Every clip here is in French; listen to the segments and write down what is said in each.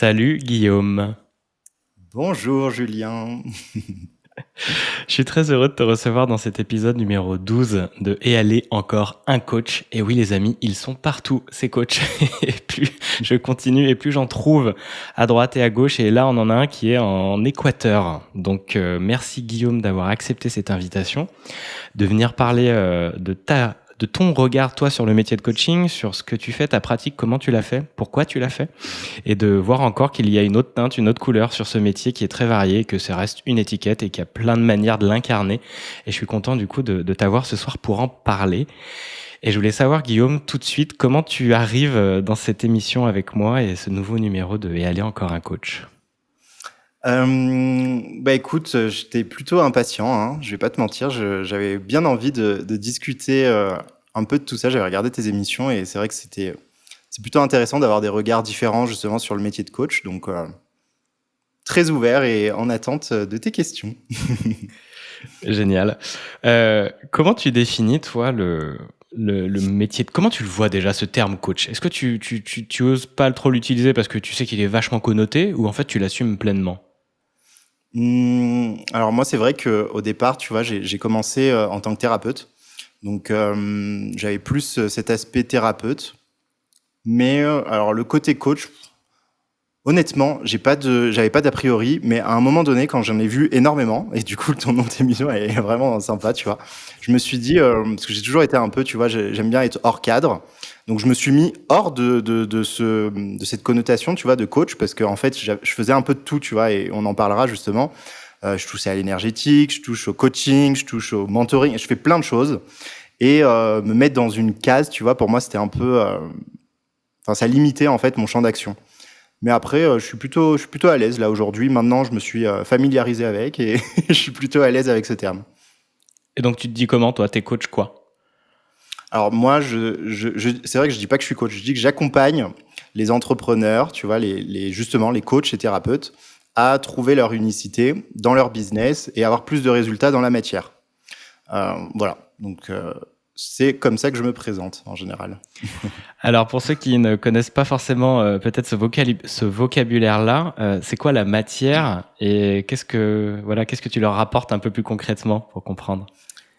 Salut Guillaume, Bonjour Julien. je suis très heureux de te recevoir dans cet épisode numéro 12 de Et aller encore un coach. Et oui les amis, ils sont partout ces coachs. Et plus je continue et plus j'en trouve à droite et à gauche. Et là on en a un qui est en Équateur. Donc merci Guillaume d'avoir accepté cette invitation, de venir parler de ton regard toi sur le métier de coaching, sur ce que tu fais, ta pratique, comment tu l'as fait, pourquoi tu l'as fait. Et de voir encore qu'il y a une autre teinte, une autre couleur sur ce métier qui est très varié, que ça reste une étiquette et qu'il y a plein de manières de l'incarner. Et je suis content du coup de t'avoir ce soir pour en parler. Et je voulais savoir, Guillaume, tout de suite, comment tu arrives dans cette émission avec moi et ce nouveau numéro de Et aller encore un coach. Écoute, j'étais plutôt impatient, hein, je vais pas te mentir, j'avais bien envie de discuter un peu de tout ça. J'avais regardé tes émissions et c'est vrai que c'est plutôt intéressant d'avoir des regards différents justement sur le métier de coach. Donc très ouvert et en attente de tes questions. Génial. Comment tu définis, toi, le métier comment tu le vois déjà, ce terme coach? Est-ce que tu oses pas trop l'utiliser parce que tu sais qu'il est vachement connoté ou en fait tu l'assumes pleinement? Alors moi, c'est vrai que au départ, tu vois, j'ai commencé en tant que thérapeute. Donc j'avais plus cet aspect thérapeute. Mais alors le côté coach, honnêtement, j'avais pas d'a priori, mais à un moment donné, quand j'en ai vu énormément, et du coup, ton nom d'émission est vraiment sympa, tu vois, je me suis dit, parce que j'ai toujours été un peu, tu vois, j'aime bien être hors cadre, donc je me suis mis hors de cette connotation, tu vois, de coach, parce qu'en fait, je faisais un peu de tout, tu vois, et on en parlera justement. Je touche à l'énergétique, je touche au coaching, je touche au mentoring, je fais plein de choses, et me mettre dans une case, tu vois, pour moi, c'était un peu, enfin, ça limitait en fait mon champ d'action. Mais après, je suis plutôt à l'aise là aujourd'hui. Maintenant, je me suis familiarisé avec et je suis plutôt à l'aise avec ce terme. Et donc tu te dis comment, toi? T'es coach quoi? Alors moi, c'est vrai que je dis pas que je suis coach. Je dis que j'accompagne les entrepreneurs, tu vois, justement les coachs et thérapeutes, à trouver leur unicité dans leur business et avoir plus de résultats dans la matière. Voilà. Donc c'est comme ça que je me présente en général. Alors pour ceux qui ne connaissent pas forcément peut-être ce vocabulaire-là, c'est quoi la matière et qu'est-ce que tu leur rapportes un peu plus concrètement pour comprendre?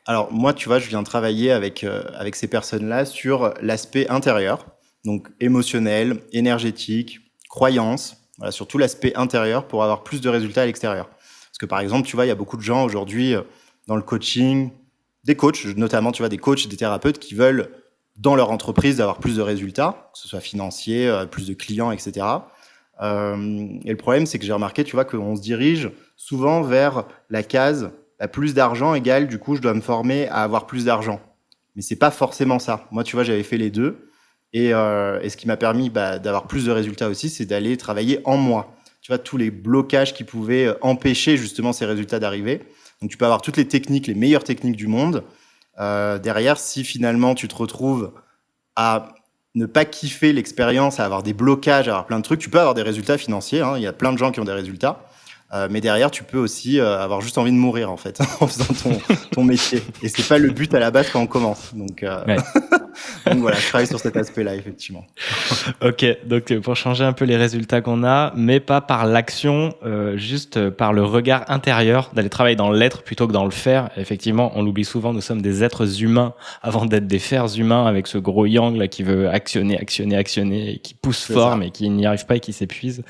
Alors moi, tu vois, je viens travailler avec ces personnes-là sur l'aspect intérieur, donc émotionnel, énergétique, croyance, voilà, sur tout l'aspect intérieur pour avoir plus de résultats à l'extérieur. Parce que par exemple, tu vois, il y a beaucoup de gens aujourd'hui dans le coaching, des coachs, notamment, tu vois, des coachs et des thérapeutes qui veulent, dans leur entreprise, avoir plus de résultats, que ce soit financier, plus de clients, etc. Et le problème, c'est que j'ai remarqué, tu vois, qu'on se dirige souvent vers la case plus d'argent égale, du coup, je dois me former à avoir plus d'argent. Mais c'est pas forcément ça. Moi, tu vois, j'avais fait les deux. Et ce qui m'a permis d'avoir plus de résultats aussi, c'est d'aller travailler en moi. Tu vois, tous les blocages qui pouvaient empêcher justement ces résultats d'arriver. Donc, tu peux avoir toutes les techniques, les meilleures techniques du monde. Derrière, si finalement tu te retrouves à ne pas kiffer l'expérience, à avoir des blocages, à avoir plein de trucs, tu peux avoir des résultats financiers. Hein. Il y a plein de gens qui ont des résultats. Mais derrière, tu peux aussi avoir juste envie de mourir, en fait, en faisant ton métier. Et c'est pas le but à la base quand on commence. Donc, Ouais. donc voilà, je travaille sur cet aspect-là, effectivement. Ok, donc pour changer un peu les résultats qu'on a, mais pas par l'action, juste par le regard intérieur, d'aller travailler dans l'être plutôt que dans le faire. Effectivement, on l'oublie souvent, nous sommes des êtres humains avant d'être des fers humains avec ce gros yang là qui veut actionner, actionner, actionner, et qui pousse C'est fort ça. mais qui n'y arrive pas et qui s'épuise.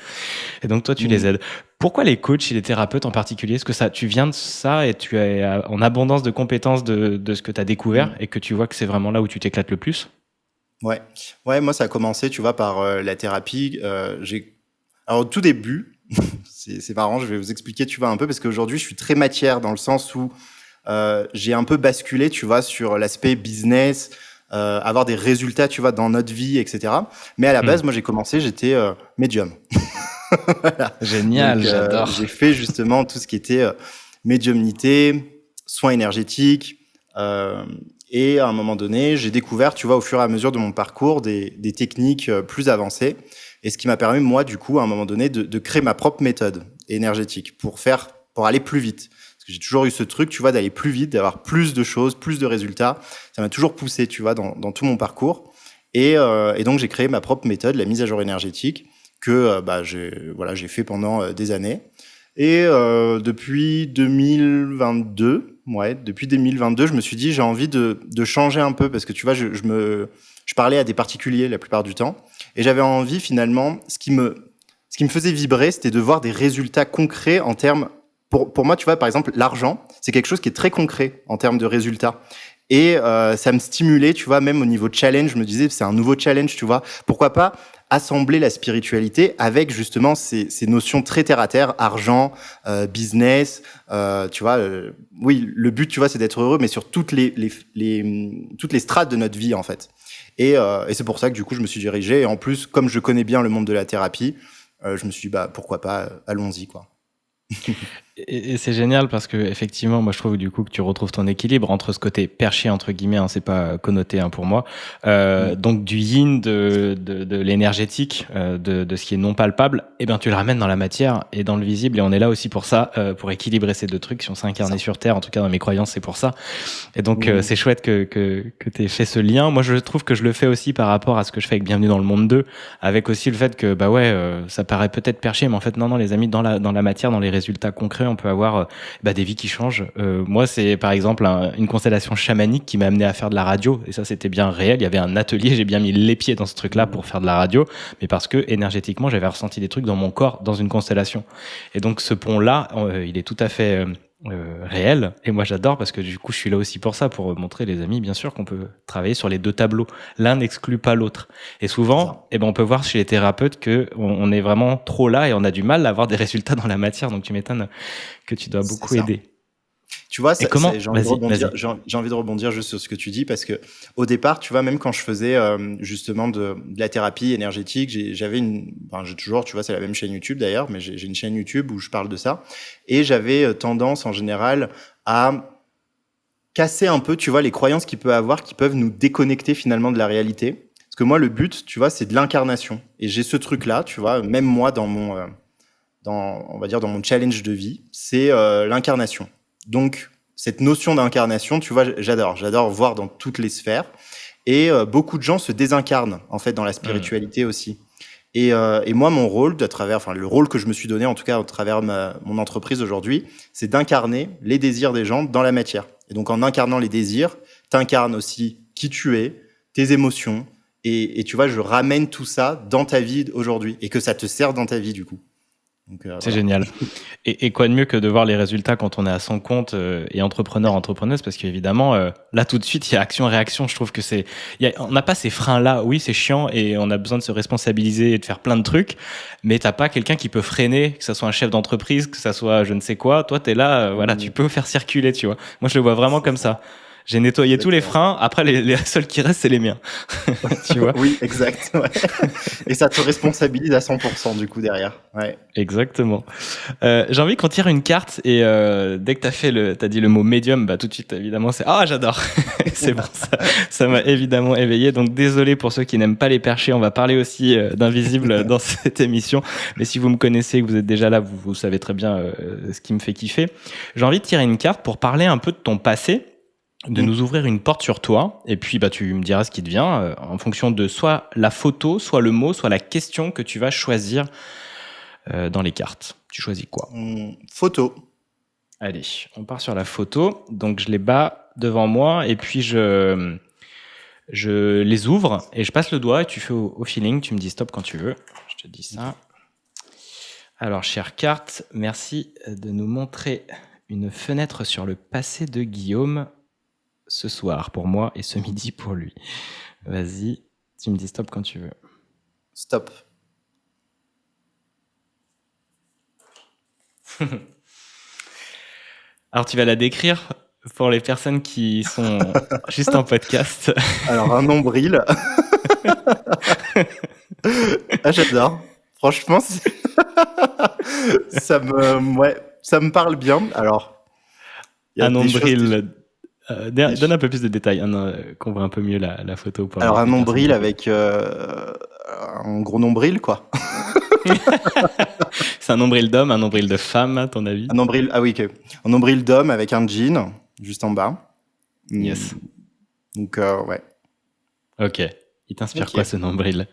Et donc toi, tu les Mm. aides. Pourquoi les coachs et les thérapeutes en particulier? Est-ce que ça, tu viens de ça et tu es en abondance de compétences de ce que tu as découvert Mm. et que tu vois que c'est vraiment là où tu t'éclates le plus? Ouais. Ouais, moi, ça a commencé, tu vois, par la thérapie. Alors, au tout début, c'est marrant, je vais vous expliquer, tu vois, un peu, parce qu'aujourd'hui, je suis très matière dans le sens où j'ai un peu basculé, tu vois, sur l'aspect business, avoir des résultats, tu vois, dans notre vie, etc. Mais à la Hmm. base, moi, j'ai commencé, j'étais médium. Voilà. Génial, Donc, j'adore. j'ai fait justement tout ce qui était médiumnité, soins énergétiques. euh, et à un moment donné, j'ai découvert, tu vois, au fur et à mesure de mon parcours, des techniques plus avancées. Et ce qui m'a permis, moi, du coup, à un moment donné, de créer ma propre méthode énergétique pour aller plus vite. Parce que j'ai toujours eu ce truc, tu vois, d'aller plus vite, d'avoir plus de choses, plus de résultats. Ça m'a toujours poussé, tu vois, dans tout mon parcours. Et donc, j'ai créé ma propre méthode, la mise à jour énergétique, que j'ai fait pendant des années. Et depuis 2022, je me suis dit j'ai envie de changer un peu parce que tu vois, je parlais à des particuliers la plupart du temps et j'avais envie finalement, ce qui me faisait vibrer, c'était de voir des résultats concrets en termes, pour moi, tu vois, par exemple, l'argent, c'est quelque chose qui est très concret en termes de résultats. Et ça me stimulait, tu vois, même au niveau challenge, je me disais, c'est un nouveau challenge, tu vois. Pourquoi pas assembler la spiritualité avec justement ces notions très terre à terre, argent, business, tu vois. Oui, le but, tu vois, c'est d'être heureux, mais sur toutes les strates de notre vie, en fait. Et c'est pour ça que du coup, je me suis dirigé. Et en plus, comme je connais bien le monde de la thérapie, je me suis dit, bah, pourquoi pas, allons-y, quoi. Et c'est génial parce que effectivement, moi je trouve du coup que tu retrouves ton équilibre entre ce côté perché entre guillemets, hein, c'est pas connoté pour moi, donc du yin de l'énergétique, de ce qui est non palpable, et ben tu le ramènes dans la matière et dans le visible, et on est là aussi pour ça, pour équilibrer ces deux trucs. Si on s'est incarné sur Terre, en tout cas dans mes croyances, c'est pour ça. Et donc c'est chouette que t'aies fait ce lien. Moi je trouve que je le fais aussi par rapport à ce que je fais avec Bienvenue dans le monde 2, avec aussi le fait que ça paraît peut-être perché, mais en fait non les amis, dans la matière, dans les résultats concrets, on peut avoir des vies qui changent. Moi c'est par exemple une constellation chamanique qui m'a amené à faire de la radio, et ça c'était bien réel. Il y avait un atelier, j'ai bien mis les pieds dans ce truc là pour faire de la radio, mais parce que énergétiquement j'avais ressenti des trucs dans mon corps dans une constellation. Et donc ce pont là il est tout à fait réel, et moi j'adore parce que du coup je suis là aussi pour ça, pour montrer les amis bien sûr qu'on peut travailler sur les deux tableaux, l'un n'exclut pas l'autre. Et souvent on peut voir chez les thérapeutes que on est vraiment trop là et on a du mal à avoir des résultats dans la matière, donc tu m'étonnes que tu dois beaucoup aider. Tu vois, et comment j'ai envie de rebondir juste sur ce que tu dis, parce que au départ, tu vois, même quand je faisais justement de la thérapie énergétique, j'ai toujours, tu vois, c'est la même chaîne YouTube d'ailleurs, mais j'ai une chaîne YouTube où je parle de ça, et j'avais tendance en général à casser un peu, tu vois, les croyances qu'il peut avoir, qui peuvent nous déconnecter finalement de la réalité. Parce que moi, le but, tu vois, c'est de l'incarnation, et j'ai ce truc-là, tu vois, même moi dans on va dire dans mon challenge de vie, c'est l'incarnation. Donc, cette notion d'incarnation, tu vois, j'adore voir dans toutes les sphères. Et beaucoup de gens se désincarnent, en fait, dans la spiritualité aussi. Et moi, mon rôle, le rôle que je me suis donné, en tout cas, à travers mon entreprise aujourd'hui, c'est d'incarner les désirs des gens dans la matière. Et donc, en incarnant les désirs, t'incarnes aussi qui tu es, tes émotions. Et tu vois, je ramène tout ça dans ta vie aujourd'hui. Et que ça te sert dans ta vie, du coup. Donc, c'est génial. Et quoi de mieux que de voir les résultats quand on est à son compte et entrepreneuse, parce qu'évidemment, là tout de suite, il y a action-réaction. Je trouve que on n'a pas ces freins-là. Oui, c'est chiant et on a besoin de se responsabiliser et de faire plein de trucs, mais t'as pas quelqu'un qui peut freiner, que ça soit un chef d'entreprise, que ça soit je ne sais quoi. Toi, t'es là, tu peux faire circuler, tu vois. Moi, je le vois vraiment comme ça. J'ai nettoyé tous les freins. Après, les seuls qui restent, c'est les miens. Tu vois? Oui, exact. Ouais. Et ça te responsabilise à 100% du coup derrière. Ouais. Exactement. J'ai envie qu'on tire une carte et dès que t'as dit le mot médium, tout de suite évidemment c'est j'adore. C'est bon, ça m'a évidemment éveillé. Donc désolé pour ceux qui n'aiment pas les perchés. On va parler aussi d'invisible dans cette émission. Mais si vous me connaissez, que vous êtes déjà là, vous savez très bien ce qui me fait kiffer. J'ai envie de tirer une carte pour parler un peu de ton passé, de nous ouvrir une porte sur toi, et puis tu me diras ce qui te vient en fonction de soit la photo, soit le mot, soit la question que tu vas choisir dans les cartes. Tu choisis quoi? Photo. Allez, on part sur la photo. Donc je les bats devant moi et puis je les ouvre et je passe le doigt et tu fais au feeling, tu me dis stop quand tu veux. Je te dis ça. Alors chère carte, merci de nous montrer une fenêtre sur le passé de Guillaume ce soir pour moi et ce midi pour lui. Vas-y, tu me dis stop quand tu veux. Stop. Alors tu vas la décrire pour les personnes qui sont juste en podcast. Alors un nombril. J'adore. Franchement, ça me parle bien. Alors, un nombril. Donne un peu plus de détails, qu'on voit un peu mieux la photo. Alors un nombril avec un gros nombril, quoi. C'est un nombril d'homme, un nombril de femme, à ton avis? Un nombril, ok. Un nombril d'homme avec un jean juste en bas. Yes. Donc ouais. Ok. Il t'inspire quoi ce nombril?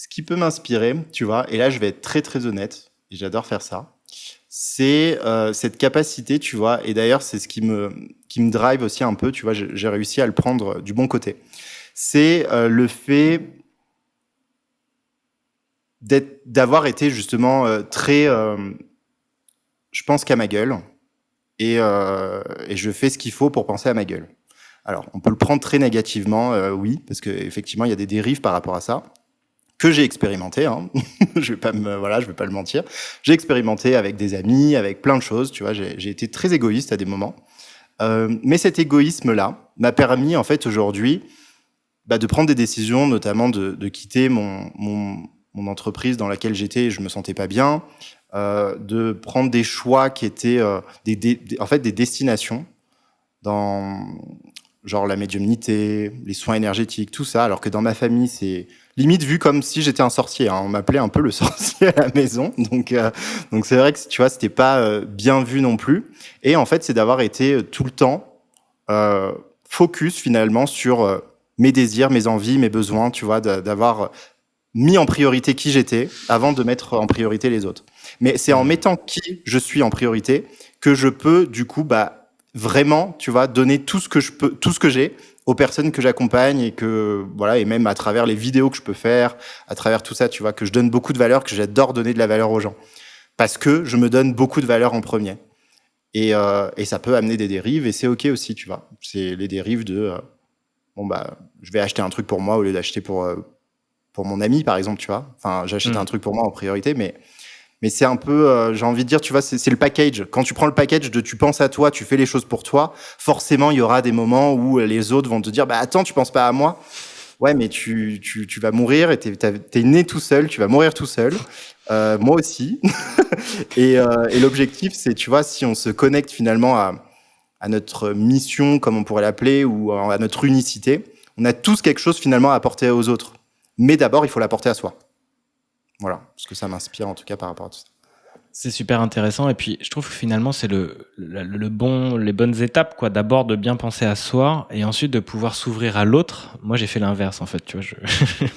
Ce qui peut m'inspirer, tu vois, et là, je vais être très, très honnête, et j'adore faire ça, c'est cette capacité, tu vois, et d'ailleurs, c'est ce qui me drive aussi un peu, tu vois, j'ai réussi à le prendre du bon côté. C'est le fait d'avoir été justement très, je pense qu'à ma gueule, et je fais ce qu'il faut pour penser à ma gueule. Alors, on peut le prendre très négativement, oui, parce qu'effectivement, il y a des dérives par rapport à ça, que j'ai expérimenté, hein. Je vais pas le mentir. J'ai expérimenté avec des amis, avec plein de choses, tu vois, j'ai été très égoïste à des moments. Mais cet égoïsme-là m'a permis, en fait, aujourd'hui, de prendre des décisions, notamment de quitter mon entreprise dans laquelle j'étais et je me sentais pas bien, de prendre des choix qui étaient en fait des destinations dans genre la médiumnité, les soins énergétiques, tout ça, alors que dans ma famille, c'est limite vu comme si j'étais un sorcier, hein. On m'appelait un peu le sorcier à la maison, donc c'est vrai que tu vois, c'était pas bien vu non plus. Et en fait, c'est d'avoir été tout le temps focus finalement sur mes désirs, mes envies, mes besoins, tu vois, d'avoir mis en priorité qui j'étais avant de mettre en priorité les autres. Mais c'est en mettant qui je suis en priorité que je peux du coup vraiment, tu vois, donner tout ce que je peux, tout ce que j'ai aux personnes que j'accompagne et que voilà, et même à travers les vidéos que je peux faire, à travers tout ça, tu vois, que je donne beaucoup de valeur, que j'adore donner de la valeur aux gens parce que je me donne beaucoup de valeur en premier. Et ça peut amener des dérives et c'est ok aussi, tu vois. C'est les dérives de je vais acheter un truc pour moi au lieu d'acheter pour mon ami, par exemple, tu vois. Enfin, j'achète un truc pour moi en priorité, mais c'est un peu, j'ai envie de dire, tu vois, c'est le package. Quand tu prends le package de tu penses à toi, tu fais les choses pour toi, forcément, il y aura des moments où les autres vont te dire, attends, tu penses pas à moi? Ouais, mais tu vas mourir et t'es né tout seul, tu vas mourir tout seul. Moi aussi. Et l'objectif, c'est, tu vois, si on se connecte finalement à notre mission, comme on pourrait l'appeler, ou à notre unicité, on a tous quelque chose finalement à apporter aux autres. Mais d'abord, il faut l'apporter à soi. Voilà, parce que ça m'inspire en tout cas par rapport à tout ça. C'est super intéressant et puis je trouve que finalement c'est les bonnes étapes quoi. D'abord de bien penser à soi et ensuite de pouvoir s'ouvrir à l'autre. Moi j'ai fait l'inverse en fait, tu vois.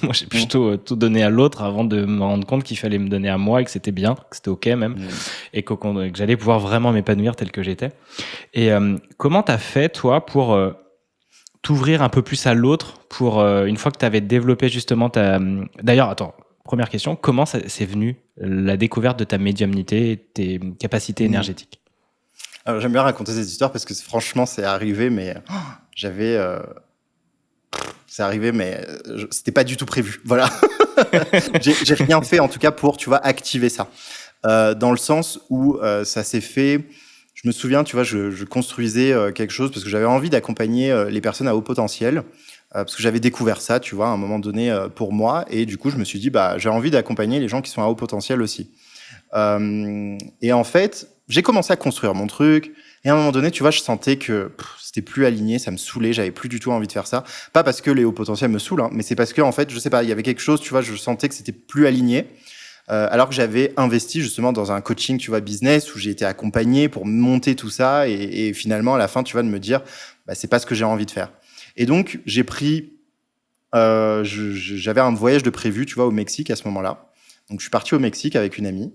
Moi j'ai plutôt tout donné à l'autre avant de me rendre compte qu'il fallait me donner à moi et que c'était bien, que c'était ok même, et que j'allais pouvoir vraiment m'épanouir tel que j'étais. Et comment t'as fait toi pour t'ouvrir un peu plus à l'autre pour une fois que t'avais développé justement D'ailleurs attends. Première question, comment c'est venu la découverte de ta médiumnité et tes capacités énergétiques? Alors, j'aime bien raconter cette histoire parce que franchement, c'est arrivé, mais c'est arrivé, mais c'était pas du tout prévu. Voilà. J'ai rien fait, en tout cas, pour, tu vois, activer ça. Dans le sens où ça s'est fait. Je me souviens, tu vois, je construisais quelque chose parce que j'avais envie d'accompagner les personnes à haut potentiel. Parce que j'avais découvert ça, tu vois, à un moment donné pour moi. Et du coup, je me suis dit, j'ai envie d'accompagner les gens qui sont à haut potentiel aussi. Et en fait, j'ai commencé à construire mon truc. Et à un moment donné, tu vois, je sentais que c'était plus aligné, ça me saoulait, j'avais plus du tout envie de faire ça. Pas parce que les hauts potentiels me saoulent, hein, mais c'est parce que, en fait, je sais pas, il y avait quelque chose, tu vois, je sentais que c'était plus aligné. Alors que j'avais investi justement dans un coaching, tu vois, business, où j'ai été accompagné pour monter tout ça. Et finalement, à la fin, tu vois, de me dire, c'est pas ce que j'ai envie de faire. Et donc, j'ai pris, j'avais un voyage de prévu, tu vois, au Mexique à ce moment-là. Donc, je suis parti au Mexique avec une amie.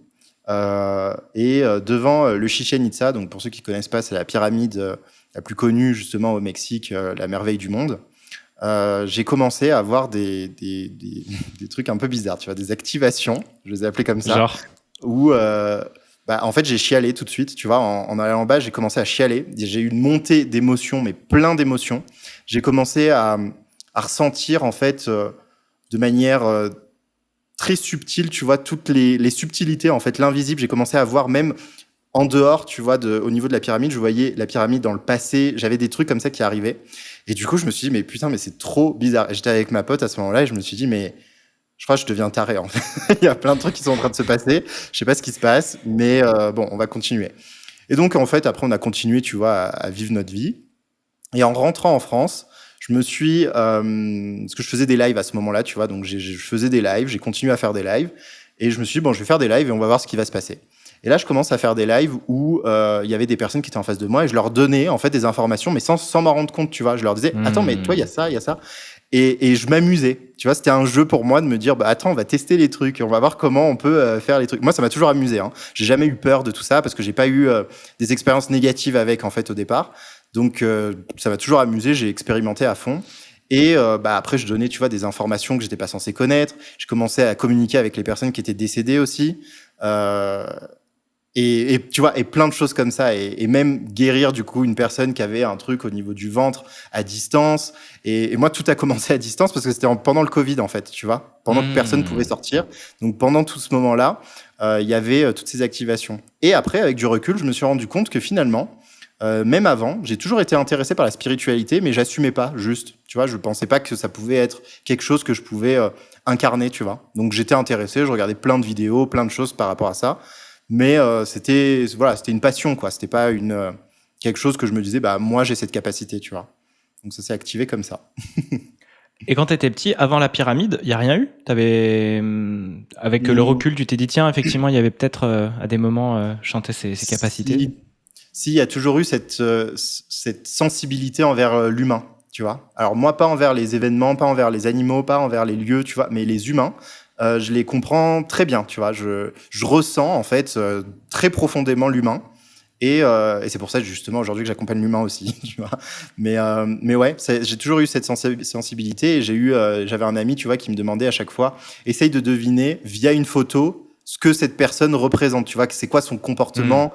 Et devant le Chichen Itza, donc pour ceux qui connaissent pas, c'est la pyramide la plus connue justement au Mexique, la merveille du monde. J'ai commencé à avoir des trucs un peu bizarres, tu vois, des activations, je les ai appelées comme ça. Genre où en fait, j'ai chialé tout de suite, tu vois, en allant en bas, j'ai commencé à chialer. J'ai eu une montée d'émotions, mais plein d'émotions. J'ai commencé à ressentir, en fait, de manière très subtile, tu vois, toutes les subtilités, en fait, l'invisible. J'ai commencé à voir même en dehors, tu vois, au niveau de la pyramide, je voyais la pyramide dans le passé. J'avais des trucs comme ça qui arrivaient. Et du coup, je me suis dit, mais putain, mais c'est trop bizarre. Et j'étais avec ma pote à ce moment-là et je me suis dit, mais je crois que je deviens taré, en fait. Il y a plein de trucs qui sont en train de se passer. Je sais pas ce qui se passe, mais bon, on va continuer. Et donc, en fait, après, on a continué, tu vois, à vivre notre vie. Et en rentrant en France, je me suis... parce que je faisais des lives à ce moment-là, tu vois, donc je faisais des lives, j'ai continué à faire des lives. Et je me suis dit, bon, je vais faire des lives et on va voir ce qui va se passer. Et là, je commence à faire des lives où il y avait des personnes qui étaient en face de moi et je leur donnais, en fait, des informations, mais sans m'en rendre compte, tu vois. Je leur disais, attends, mais toi, il y a ça, il y a ça. Et je m'amusais. Tu vois, c'était un jeu pour moi de me dire, bah attends, on va tester les trucs, on va voir comment on peut faire les trucs. Moi, ça m'a toujours amusé. Hein. J'ai jamais eu peur de tout ça parce que j'ai pas eu des expériences négatives avec en fait au départ. Donc ça m'a toujours amusé. J'ai expérimenté à fond. Et bah après, je donnais, tu vois, des informations que j'étais pas censé connaître. Je commençais à communiquer avec les personnes qui étaient décédées aussi. Euh, et tu vois, et plein de choses comme ça, et même guérir du coup une personne qui avait un truc au niveau du ventre à distance. Et moi, tout a commencé à distance parce que c'était pendant le Covid en fait, tu vois, pendant que personne pouvait sortir. Donc pendant tout ce moment-là, il y avait toutes ces activations. Et après, avec du recul, je me suis rendu compte que finalement, même avant, j'ai toujours été intéressé par la spiritualité, mais j'assumais pas, juste. Tu vois, je pensais pas que ça pouvait être quelque chose que je pouvais incarner, tu vois. Donc j'étais intéressé, je regardais plein de vidéos, plein de choses par rapport à ça. Mais c'était une passion, quoi. C'était pas quelque chose que je me disais, bah moi j'ai cette capacité, tu vois. Donc ça s'est activé comme ça. Et quand tu étais petit, avant la pyramide, il y a rien eu? Avec le recul, tu t'es dit tiens, effectivement, il y avait peut-être à des moments chanter ses capacités. Si, il y a toujours eu cette sensibilité envers l'humain, tu vois. Alors moi, pas envers les événements, pas envers les animaux, pas envers les lieux, tu vois, mais les humains. Je les comprends très bien, tu vois. Je ressens en fait très profondément l'humain, et c'est pour ça justement aujourd'hui que j'accompagne l'humain aussi, tu vois. Mais ouais, j'ai toujours eu cette sensibilité, et j'avais un ami, tu vois, qui me demandait à chaque fois, essaye de deviner via une photo ce que cette personne représente, tu vois, que c'est quoi son comportement,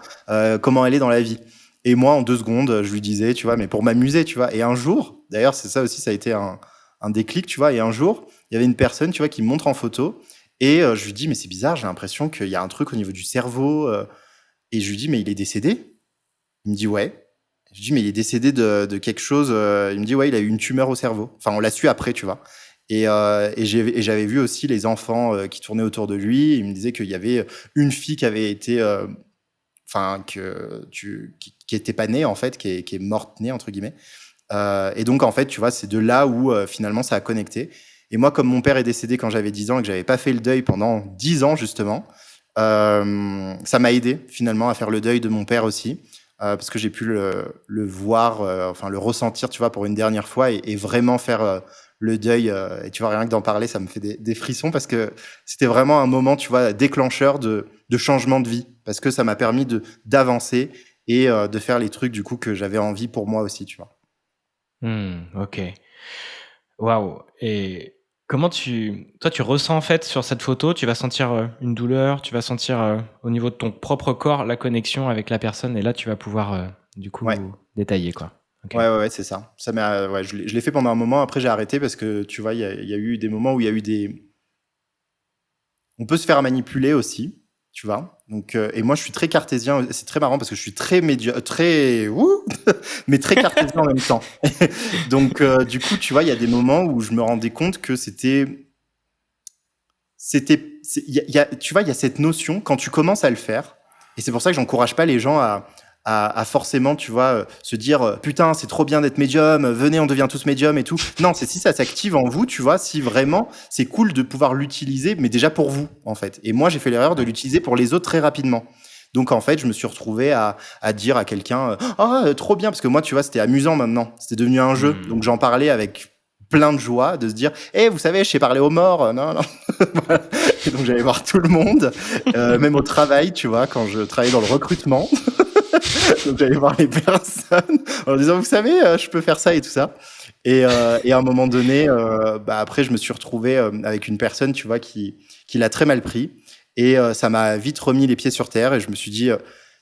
comment elle est dans la vie. Et moi, en 2 secondes, je lui disais, tu vois, mais pour m'amuser, tu vois. Et un jour, d'ailleurs, c'est ça aussi, ça a été un déclic, tu vois. Et un jour, il y avait une personne, tu vois, qui me montre en photo, et je lui dis, mais c'est bizarre, j'ai l'impression qu'il y a un truc au niveau du cerveau. Et je lui dis, mais il est décédé? Il me dit, ouais. Je lui dis, mais il est décédé de quelque chose. Il me dit, ouais, il a eu une tumeur au cerveau. Enfin, on l'a su après, tu vois. Et j'avais vu aussi les enfants qui tournaient autour de lui. Il me disait qu'il y avait une fille qui avait été, qui était pas née en fait, qui est morte née entre guillemets. Et donc en fait, tu vois, c'est de là où finalement ça a connecté. Et moi, comme mon père est décédé quand j'avais 10 ans et que j'avais pas fait le deuil pendant 10 ans justement, ça m'a aidé finalement à faire le deuil de mon père aussi. Parce que j'ai pu le voir, enfin le ressentir, tu vois, pour une dernière fois, et vraiment faire le deuil. Et tu vois, rien que d'en parler, ça me fait des frissons, parce que c'était vraiment un moment, tu vois, déclencheur de changement de vie, parce que ça m'a permis d'avancer et de faire les trucs du coup que j'avais envie pour moi aussi, tu vois. Ok. Waouh. Et comment toi, tu ressens en fait sur cette photo, tu vas sentir une douleur, tu vas sentir au niveau de ton propre corps la connexion avec la personne, et là, tu vas pouvoir du coup Ouais. détailler, quoi. Okay. Ouais, c'est ça. Ouais, je l'ai fait pendant un moment. Après, j'ai arrêté parce que tu vois, il y a eu des moments où il y a eu on peut se faire manipuler aussi, tu vois. Donc, et moi, je suis très cartésien. C'est très marrant parce que je suis très mais très cartésien en même temps. Donc, du coup, tu vois, il y a des moments où je me rendais compte que tu vois, il y a cette notion quand tu commences à le faire, et c'est pour ça que j'encourage pas les gens à forcément, tu vois, se dire putain, c'est trop bien d'être médium, venez, on devient tous médium et tout. Non, c'est si ça s'active en vous, tu vois, si vraiment c'est cool de pouvoir l'utiliser, mais déjà pour vous, en fait. Et moi, j'ai fait l'erreur de l'utiliser pour les autres très rapidement. Donc, en fait, je me suis retrouvé à dire à quelqu'un trop bien, parce que moi, tu vois, c'était amusant maintenant, c'était devenu un jeu. Donc, j'en parlais avec plein de joie, de se dire vous savez, je sais parler aux morts. Non. Voilà. Et donc j'allais voir tout le monde, même au travail, tu vois, quand je travaillais dans le recrutement. Donc j'allais voir les personnes en leur disant, vous savez, je peux faire ça et tout ça. Et à un moment donné, après, je me suis retrouvé avec une personne, tu vois, qui l'a très mal pris. Et ça m'a vite remis les pieds sur terre, et je me suis dit,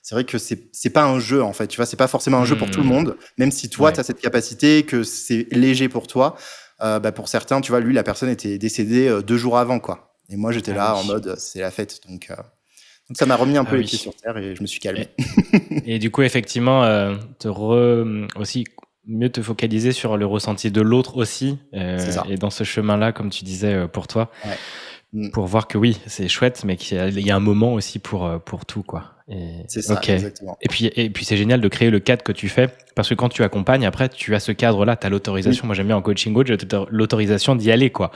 c'est vrai que c'est pas un jeu, en fait, tu vois, c'est pas forcément un jeu pour tout le monde, même si toi, tu as cette capacité, que c'est léger pour toi. Pour certains, tu vois, lui, la personne était décédée 2 jours avant, quoi. Et moi, j'étais là en mode, c'est la fête. Donc ça m'a remis un peu les pieds sur terre, et je me suis calmé. Et du coup, effectivement, aussi mieux te focaliser sur le ressenti de l'autre aussi. Et dans ce chemin-là, comme tu disais, pour toi, pour voir que oui, c'est chouette, mais qu'il y a un moment aussi pour tout, quoi. C'est ça, exactement. Et puis c'est génial de créer le cadre que tu fais, parce que quand tu accompagnes, après, tu as ce cadre-là, tu as l'autorisation. Moi, j'aime bien en coaching coach, l'autorisation d'y aller, quoi.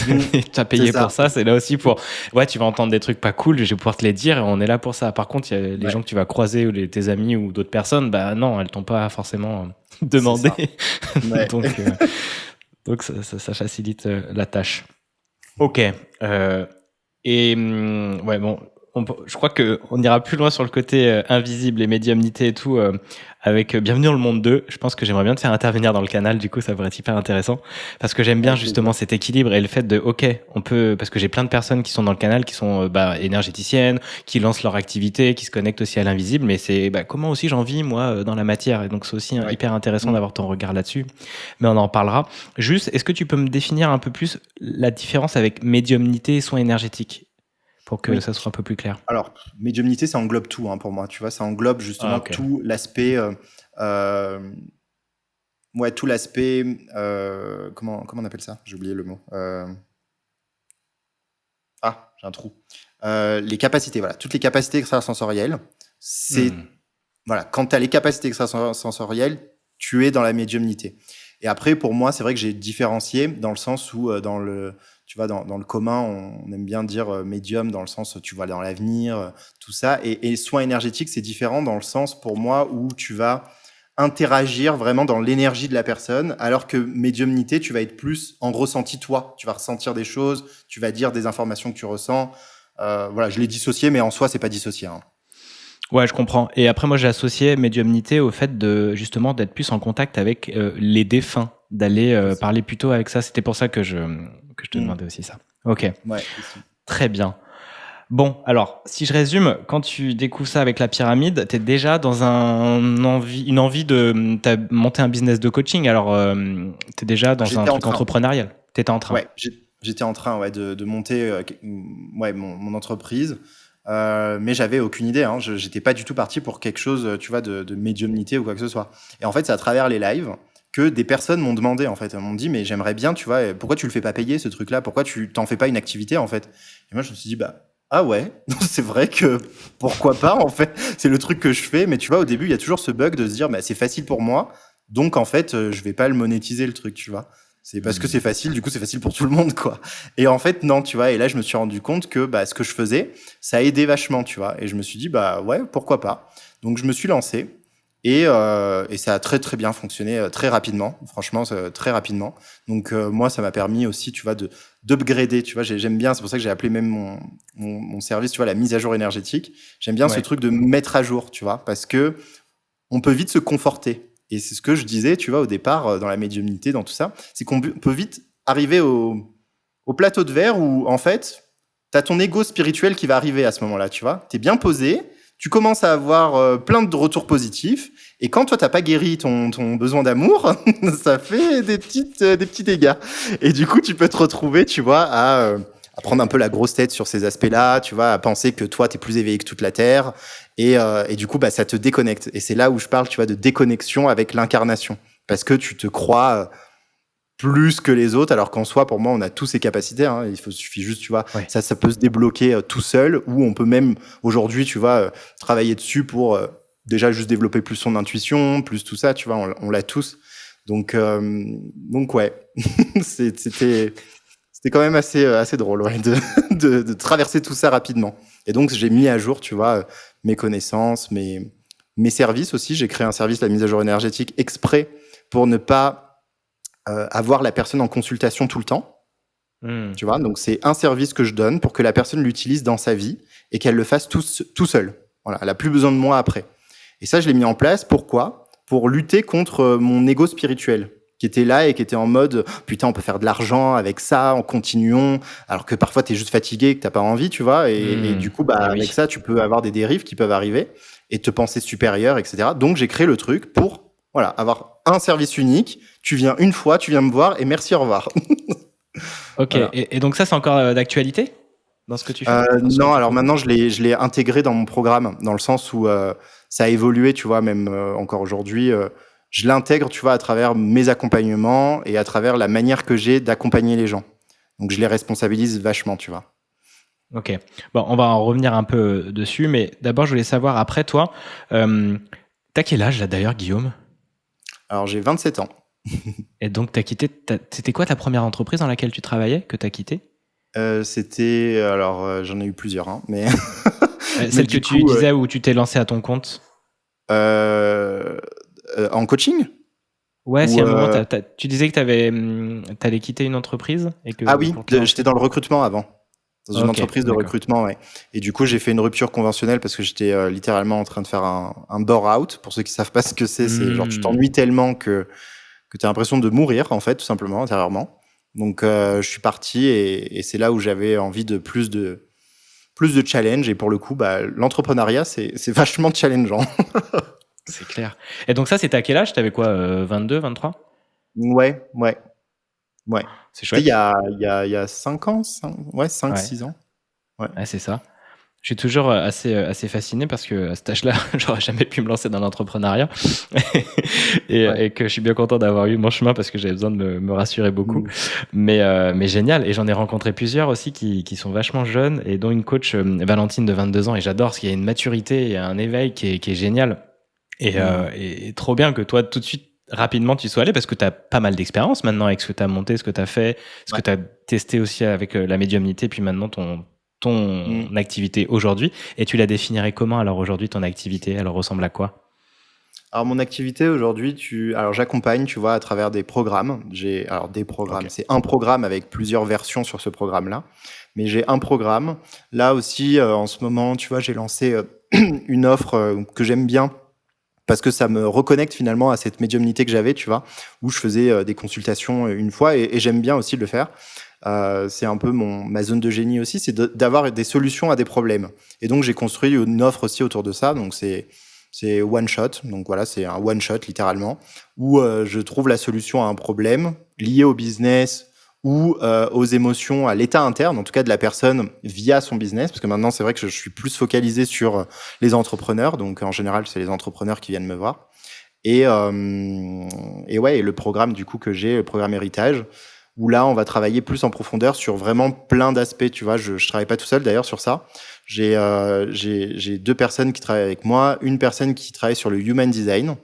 Tu as payé pour ça, c'est là aussi pour... Ouais, tu vas entendre des trucs pas cool, je vais pouvoir te les dire, et on est là pour ça. Par contre, il y a les gens que tu vas croiser, ou tes amis, ou d'autres personnes, bah non, elles t'ont pas forcément demandé. Ouais. Donc... Donc ça facilite la tâche. Ok. Ouais, bon, je crois qu'on ira plus loin sur le côté invisible et médiumnité et tout avec Bienvenue dans le monde 2. Je pense que j'aimerais bien te faire intervenir dans le canal, du coup ça pourrait être hyper intéressant parce que j'aime bien Avec justement plaisir. cet équilibre et le fait de ok, on peut, parce que j'ai plein de personnes qui sont dans le canal qui sont énergéticiennes, qui lancent leur activité, qui se connectent aussi à l'invisible, mais c'est comment aussi j'en vis moi dans la matière, et donc c'est aussi Ouais. hyper intéressant d'avoir ton regard là-dessus, mais on en parlera. Juste, est-ce que tu peux me définir un peu plus la différence avec médiumnité et soins énergétiques pour que Oui. ça soit un peu plus clair? Alors, médiumnité, ça englobe tout pour moi. Tu vois, ça englobe Ah, justement ok. tout l'aspect, tout l'aspect, comment on appelle ça? J'ai oublié le mot. J'ai un trou. Les capacités, voilà, toutes les capacités extrasensorielles. C'est Voilà, quand tu as les capacités extrasensorielles, tu es dans la médiumnité. Et après, pour moi, c'est vrai que j'ai différencié dans le sens où, dans le commun, on aime bien dire médium dans le sens, tu vois, dans l'avenir, tout ça. Et soin énergétique, c'est différent dans le sens, pour moi, où tu vas interagir vraiment dans l'énergie de la personne, alors que médiumnité, tu vas être plus en ressenti toi. Tu vas ressentir des choses, tu vas dire des informations que tu ressens. Voilà, je l'ai dissocié, mais en soi, c'est pas dissocié, hein. Ouais, je comprends. Et après, moi, j'ai associé médiumnité au fait de justement d'être plus en contact avec les défunts, d'aller parler plutôt avec ça. C'était pour ça que je te Mm. demandais aussi ça. Ok, Ouais, aussi. très bien. Bon, alors, si je résume, quand tu découvres ça avec la pyramide, tu es déjà dans une envie de... T'as monté un business de coaching, alors tu es déjà dans un J'étais en truc train. entrepreneurial. Tu étais en train. Ouais, j'étais en train, ouais, de monter mon entreprise. Mais j'avais aucune idée, hein. J'étais pas du tout parti pour quelque chose, tu vois, de médiumnité ou quoi que ce soit. Et en fait, c'est à travers les lives que des personnes m'ont demandé, en fait. Elles m'ont dit, mais j'aimerais bien, tu vois, pourquoi tu le fais pas payer, ce truc-là? Pourquoi tu t'en fais pas une activité, en fait? Et moi, je me suis dit, bah, ah ouais, c'est vrai que pourquoi pas, en fait? C'est le truc que je fais. Mais tu vois, au début, il y a toujours ce bug de se dire, bah, c'est facile pour moi. Donc, en fait, je vais pas le monétiser, le truc, tu vois. C'est parce que c'est facile, du coup, c'est facile pour tout le monde, quoi. Et en fait, non, tu vois. Et là, je me suis rendu compte que bah, ce que je faisais, ça a aidé vachement, tu vois. Et je me suis dit, bah ouais, pourquoi pas. Donc, je me suis lancé et ça a très, très bien fonctionné très rapidement. Franchement, très rapidement. Donc, moi, ça m'a permis aussi, tu vois, d'upgrader, tu vois. J'aime bien, c'est pour ça que j'ai appelé même mon service, tu vois, la mise à jour énergétique. J'aime bien ce Ouais. truc de mettre à jour, tu vois, parce que on peut vite se conforter. Et c'est ce que je disais, tu vois, au départ, dans la médiumnité, dans tout ça, c'est qu'on peut vite arriver au plateau de verre où, en fait, tu as ton ego spirituel qui va arriver à ce moment-là, tu vois. Tu es bien posé, tu commences à avoir plein de retours positifs, et quand toi, t'as pas guéri ton besoin d'amour, ça fait des petits dégâts. Et du coup, tu peux te retrouver, tu vois, à prendre un peu la grosse tête sur ces aspects-là, tu vois, à penser que toi, tu es plus éveillé que toute la Terre, et du coup, bah, ça te déconnecte. Et c'est là où je parle, tu vois, de déconnexion avec l'incarnation. Parce que tu te crois plus que les autres, alors qu'en soi, pour moi, on a tous ces capacités, hein. Suffit juste, tu vois, Ouais. ça peut se débloquer tout seul, ou on peut même, aujourd'hui, tu vois, travailler dessus pour déjà juste développer plus son intuition, plus tout ça, tu vois, on l'a tous. Donc ouais, c'était quand même assez drôle, ouais, de traverser tout ça rapidement. Et donc, j'ai mis à jour, tu vois, mes connaissances, mes services aussi. J'ai créé un service, la mise à jour énergétique, exprès pour ne pas avoir la personne en consultation tout le temps. Tu vois, donc c'est un service que je donne pour que la personne l'utilise dans sa vie et qu'elle le fasse tout seul. Voilà, elle a plus besoin de moi après. Et ça, je l'ai mis en place. Pourquoi? Pour lutter contre mon ego spirituel qui était là et qui était en mode putain, on peut faire de l'argent avec ça, en continuons, alors que parfois tu es juste fatigué et que t'as pas envie, tu vois, et du coup, bah, Eh avec oui. ça, tu peux avoir des dérives qui peuvent arriver et te penser supérieur, etc. Donc, j'ai créé le truc pour, voilà, avoir un service unique. Tu viens une fois, tu viens me voir et merci, au revoir. Ok, Voilà. et donc ça, c'est encore d'actualité dans ce que tu fais? Dans ce que Non, tu alors proposes? maintenant, je l'ai intégré dans mon programme, dans le sens où ça a évolué, tu vois, même encore aujourd'hui. Je l'intègre, tu vois, à travers mes accompagnements et à travers la manière que j'ai d'accompagner les gens. Donc, je les responsabilise vachement, tu vois. Ok. Bon, on va en revenir un peu dessus, mais d'abord, je voulais savoir, après toi, t'as quel âge là d'ailleurs, Guillaume? Alors, j'ai 27 ans. Et donc, c'était quoi ta première entreprise dans laquelle tu travaillais, que t'as quitté? C'était, alors, j'en ai eu plusieurs, hein, mais, mais Celle que du tu coup, disais où tu t'es lancé à ton compte? en coaching, Ouais, si Ou à un moment, tu disais que t'allais quitter une entreprise et Ah que oui, pour te lancer. j'étais dans le recrutement avant, dans une Ok, entreprise de d'accord. recrutement, ouais. Et du coup, j'ai fait une rupture conventionnelle parce que j'étais littéralement en train de faire un bore-out. Pour ceux qui savent pas ce que c'est genre tu Hmm. t'ennuies tellement que tu as l'impression de mourir, en fait, tout simplement, intérieurement. Donc, je suis parti et c'est là où j'avais envie de plus de challenge. Et pour le coup, bah, l'entrepreneuriat, c'est vachement challengeant. C'est clair. Et donc ça, c'était à quel âge? T'avais quoi, 22, 23? Ouais, ouais, ouais. C'est C'était chouette. il y a 5 ans, ouais, cinq Ouais, six ans. Ouais. ouais, c'est ça. Je suis toujours assez fasciné parce que à cet âge-là, j'aurais jamais pu me lancer dans l'entrepreneuriat Ouais. et que je suis bien content d'avoir eu mon chemin parce que j'avais besoin de me rassurer beaucoup. Mm. Mais génial. Et j'en ai rencontré plusieurs aussi qui sont vachement jeunes et dont une coach, Valentine de 22 ans. Et j'adore parce qu'il y a une maturité et un éveil qui est génial. Mm. Et trop bien que toi, tout de suite, rapidement, tu sois allé parce que tu as pas mal d'expérience maintenant avec ce que tu as monté, ce que tu as fait, ce que Ouais. tu as testé aussi avec la médiumnité, puis maintenant ton Mm. activité aujourd'hui. Et tu la définirais comment alors aujourd'hui, ton activité? Elle ressemble à quoi? Alors mon activité aujourd'hui, alors j'accompagne, tu vois, à travers des programmes. Alors des Ok. programmes, c'est un programme avec plusieurs versions sur ce programme-là, mais j'ai un programme. Là aussi, en ce moment, tu vois, j'ai lancé une offre que j'aime bien parce que ça me reconnecte finalement à cette médiumnité que j'avais, tu vois, où je faisais des consultations une fois et j'aime bien aussi le faire. C'est un peu ma zone de génie aussi, c'est d'avoir des solutions à des problèmes. Et donc j'ai construit une offre aussi autour de ça. Donc c'est one shot. Donc voilà, c'est un one shot littéralement où je trouve la solution à un problème lié au business ou aux émotions, à l'état interne, en tout cas de la personne via son business. Parce que maintenant, c'est vrai que je suis plus focalisé sur les entrepreneurs. Donc en général, c'est les entrepreneurs qui viennent me voir. Et ouais, et le programme du coup que j'ai, le programme héritage, où là, on va travailler plus en profondeur sur vraiment plein d'aspects. Tu vois, je travaille pas tout seul d'ailleurs sur ça. J'ai deux personnes qui travaillent avec moi, une personne qui travaille sur le human design.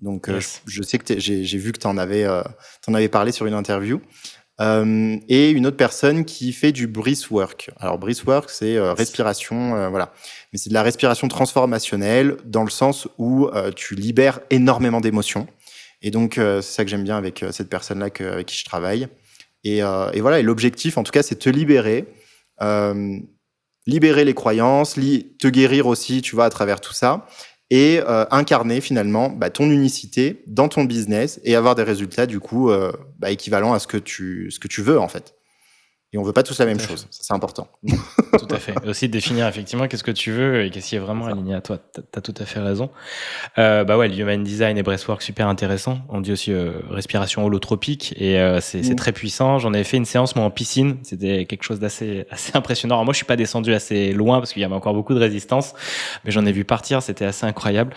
Donc, Yes. je sais que j'ai vu que t'en avais parlé sur une interview. Et une autre personne qui fait du breathwork. Alors, breathwork, c'est Yes. respiration, voilà. Mais c'est de la respiration transformationnelle dans le sens où tu libères énormément d'émotions. Et donc, c'est ça que j'aime bien avec cette personne-là avec qui je travaille. Et voilà, et l'objectif, en tout cas, c'est de te libérer, euh, libérer les croyances, te guérir aussi, tu vois, à travers tout ça, et incarner finalement bah, ton unicité dans ton business et avoir des résultats du coup bah, équivalents à ce que tu veux en fait. Et on veut pas tous la Tout même à fait. chose, ça, c'est important. Tout à fait. Et aussi de définir effectivement qu'est-ce que tu veux et qu'est-ce qui est C'est vraiment ça. aligné à toi. T'as tout à fait raison. Bah ouais, le human design et breathwork, super intéressant. On dit aussi respiration holotropique et c'est Mm. très puissant. J'en avais fait une séance moi en piscine. C'était quelque chose d'assez impressionnant. Alors moi, je suis pas descendu assez loin parce qu'il y avait encore beaucoup de résistance, mais j'en ai Mm. vu partir. C'était assez incroyable.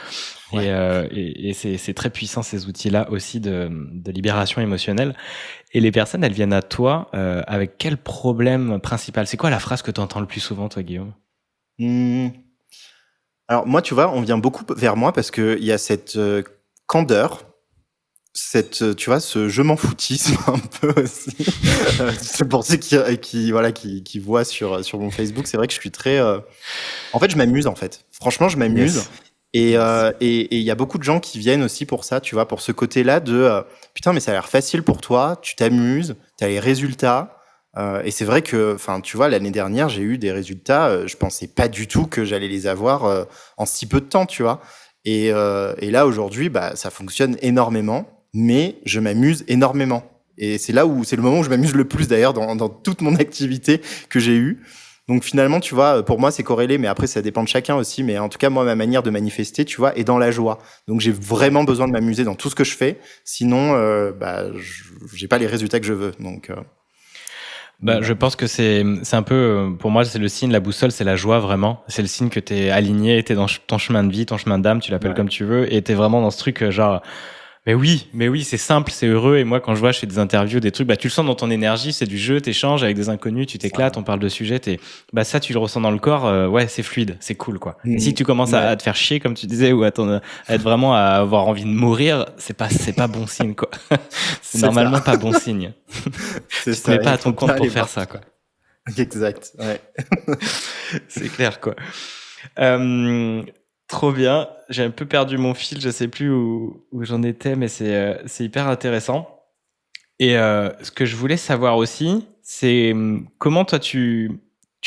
Ouais. Et c'est très puissant ces outils-là aussi de libération émotionnelle. Et les personnes, elles viennent à toi avec quel problème principal? C'est quoi la phrase que tu entends le plus souvent, toi, Guillaume? Mm. Alors moi, tu vois, on vient beaucoup vers moi parce que il y a cette candeur, tu vois, ce je m'en foutisme un peu aussi. C'est pour ceux voilà, qui voient sur mon Facebook, c'est vrai que je suis très. En fait, je m'amuse en fait. Franchement, je m'amuse. Yes. Yes. Et il y a beaucoup de gens qui viennent aussi pour ça, tu vois, pour ce côté-là de putain, mais ça a l'air facile pour toi, tu t'amuses, t'as les résultats. Et c'est vrai que, enfin, tu vois, l'année dernière, j'ai eu des résultats, je pensais pas du tout que j'allais les avoir en si peu de temps, tu vois. Et là, aujourd'hui, bah, ça fonctionne énormément, mais je m'amuse énormément. Et c'est là où c'est le moment où je m'amuse le plus d'ailleurs dans toute mon activité que j'ai eue. Donc finalement, tu vois, pour moi, c'est corrélé, mais après, ça dépend de chacun aussi. Mais en tout cas, moi, ma manière de manifester, tu vois, est dans la joie. Donc j'ai Ouais. vraiment besoin de m'amuser dans tout ce que je fais. Sinon, bah, j'ai pas les résultats que je veux. Donc Bah, je voilà. pense que c'est un peu, pour moi, c'est le signe, la boussole, c'est la joie vraiment. C'est le signe que t'es aligné, t'es dans ton chemin de vie, ton chemin d'âme, tu l'appelles Ouais. comme tu veux, et t'es vraiment dans ce truc genre, mais oui, c'est simple, c'est heureux. Et moi, quand je vois, je fais des interviews, des trucs, bah, tu le sens dans ton énergie, c'est du jeu, t'échanges avec des inconnus, tu Ça. t'éclates, on parle de sujets, bah, ça, tu le ressens dans le corps, ouais, c'est fluide, c'est cool, quoi. Et si Mhm. tu commences Ouais. à te faire chier, comme tu disais, ou à être vraiment à avoir envie de mourir, c'est pas bon signe, quoi. C'est C'est ça. normalement pas bon signe. C'est Tu te mets ça. pas Il à ton faut pas compte pour aller faire voir ça, ça. quoi. Exact. Ouais. C'est clair, quoi. Euh, Trop bien. J'ai un peu perdu mon fil, je sais plus où j'en étais, mais c'est hyper intéressant. Et ce que je voulais savoir aussi, c'est comment toi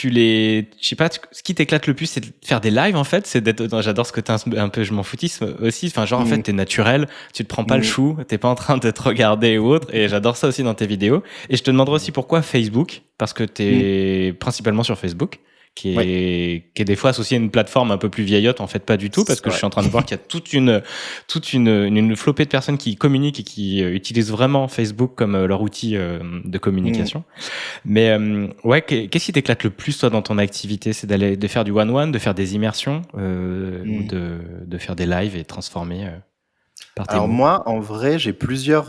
je sais pas, ce qui t'éclate le plus, c'est de faire des lives en fait, c'est d'être, non, j'adore ce côté un peu je m'en foutisme aussi, enfin genre en fait Mm, t'es naturel, tu te prends pas le mm, chou, t'es pas en train de te regarder ou autre, et j'adore ça aussi dans tes vidéos. Et je te demanderai aussi pourquoi Facebook, parce que mm. t'es principalement sur Facebook. Ouais, Qui est des fois associé à une plateforme un peu plus vieillotte, en fait pas du tout, parce c'est que je vrai. suis en train de voir qu'il y a toute une flopée de personnes qui communiquent et qui utilisent vraiment Facebook comme leur outil de Mm, communication. Mais ouais, qu'est-ce qui t'éclate le plus toi dans ton activité? C'est de faire du one-one, de faire des immersions ou mm. de faire des lives et transformer par tes Alors mots? moi, en vrai, j'ai plusieurs.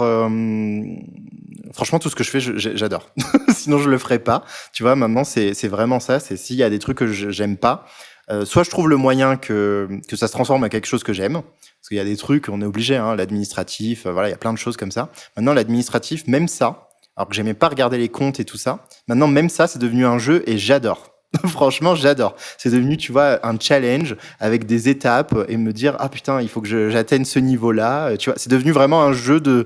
Franchement, tout ce que je fais, j'adore. Sinon, je le ferais pas. Tu vois, maintenant, c'est vraiment ça. C'est s'il y a des trucs que j'aime pas, soit je trouve le moyen que ça se transforme à quelque chose que j'aime. Parce qu'il y a des trucs, on est obligé, hein, l'administratif, voilà, il y a plein de choses comme ça. Maintenant, l'administratif, même ça, alors que j'aimais pas regarder les comptes et tout ça, maintenant, même ça, c'est devenu un jeu et j'adore. Franchement, j'adore. C'est devenu, tu vois, un challenge avec des étapes et me dire, ah putain, il faut que j'atteigne ce niveau-là. Tu vois, c'est devenu vraiment un jeu de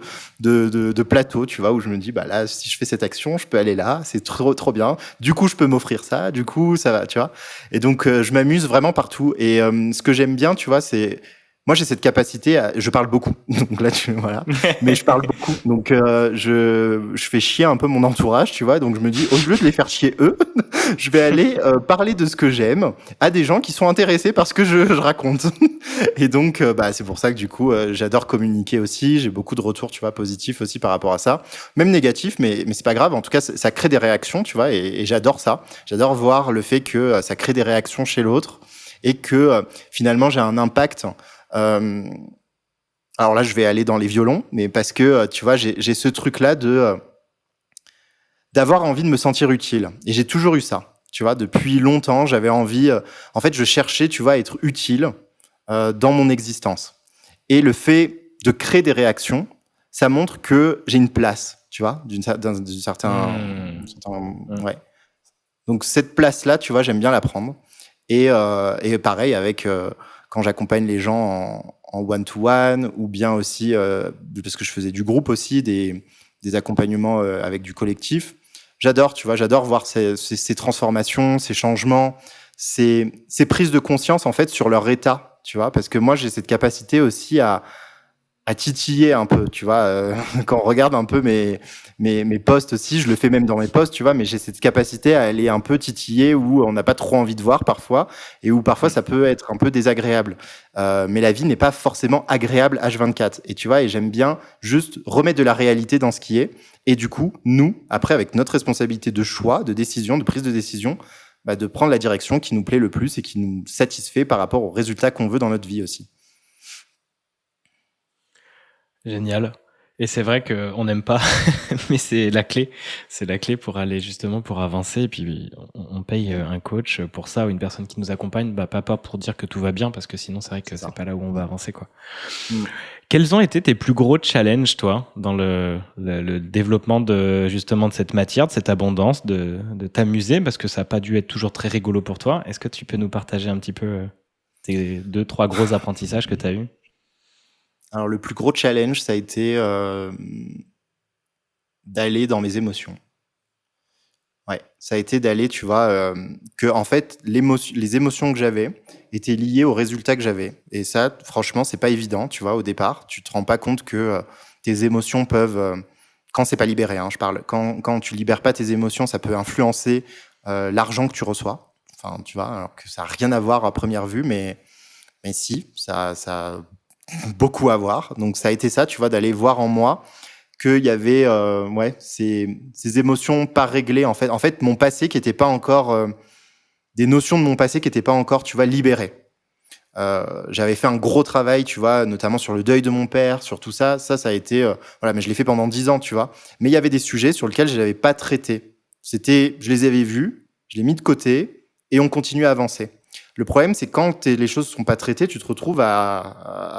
plateau, tu vois, où je me dis, bah là, si je fais cette action, je peux aller là. C'est trop, trop bien. Du coup, je peux m'offrir ça. Du coup, ça va, tu vois. Et donc, je m'amuse vraiment partout. Et ce que j'aime bien, tu vois, c'est moi, j'ai cette capacité je parle beaucoup. Donc là, voilà. Mais je parle beaucoup. Donc, je fais chier un peu mon entourage, tu vois. Donc, je me dis, au lieu de les faire chier eux, je vais aller parler de ce que j'aime à des gens qui sont intéressés par ce que je raconte. Et donc, bah, c'est pour ça que du coup, j'adore communiquer aussi. J'ai beaucoup de retours, tu vois, positifs aussi par rapport à ça. Même négatifs, mais c'est pas grave. En tout cas, ça crée des réactions, tu vois, et j'adore ça. J'adore voir le fait que ça crée des réactions chez l'autre et que finalement, j'ai un impact. Euh, alors là, je vais aller dans les violons, mais parce que, tu vois, j'ai ce truc-là d'avoir envie de me sentir utile. Et j'ai toujours eu ça. Tu vois, depuis longtemps, j'avais envie. En fait, je cherchais, tu vois, à être utile dans mon existence. Et le fait de créer des réactions, ça montre que j'ai une place, tu vois, d'un Hmm. ouais. Donc cette place-là, tu vois, j'aime bien la prendre. Et pareil avec quand j'accompagne les gens en one-to-one ou bien aussi, parce que je faisais du groupe aussi, des accompagnements avec du collectif. J'adore, tu vois, j'adore voir ces transformations, ces changements, ces prises de conscience en fait sur leur état, tu vois, parce que moi j'ai cette capacité aussi à titiller un peu, tu vois. Quand on regarde un peu mes posts aussi, je le fais même dans mes posts, tu vois, mais j'ai cette capacité à aller un peu titiller où on n'a pas trop envie de voir parfois et où parfois ça peut être un peu désagréable. Mais la vie n'est pas forcément agréable H24. Et tu vois, et j'aime bien juste remettre de la réalité dans ce qui est. Et du coup, nous, après, avec notre responsabilité de choix, de décision, de prise de décision, bah, de prendre la direction qui nous plaît le plus et qui nous satisfait par rapport aux résultats qu'on veut dans notre vie aussi. Génial. Et c'est vrai qu'on n'aime pas, mais c'est la clé. C'est la clé pour aller justement pour avancer. Et puis on paye un coach pour ça ou une personne qui nous accompagne, bah pas pour dire que tout va bien, parce que sinon c'est vrai que C'est c'est ça. pas là où on va avancer, quoi. Mm. Quels ont été tes plus gros challenges, toi, dans le développement de justement de cette matière, de cette abondance, de t'amuser, parce que ça n'a pas dû être toujours très rigolo pour toi. Est-ce que tu peux nous partager un petit peu tes 2, 3 gros apprentissages que tu as eus? Alors, le plus gros challenge, ça a été d'aller dans mes émotions. Ouais, ça a été d'aller, tu vois, que en fait, les émotions que j'avais étaient liées aux résultats que j'avais. Et ça, franchement, c'est pas évident, tu vois, au départ. Tu te rends pas compte que tes émotions peuvent, quand c'est pas libéré, hein, je parle, quand tu libères pas tes émotions, ça peut influencer l'argent que tu reçois. Enfin, tu vois, alors que ça a rien à voir à première vue, mais si, ça a beaucoup à voir. Donc, ça a été ça, tu vois, d'aller voir en moi qu'il y avait ouais, ces émotions pas réglées en fait. En fait, mon passé qui était pas encore des notions de mon passé qui étaient pas encore, tu vois, libérées. J'avais fait un gros travail, tu vois, notamment sur le deuil de mon père, sur tout ça. Ça a été voilà, mais je l'ai fait pendant 10 ans, tu vois. Mais il y avait des sujets sur lesquels je n'avais pas traité. Je les avais vus, je les mis de côté et on continue à avancer. Le problème, c'est quand les choses sont pas traitées, tu te retrouves à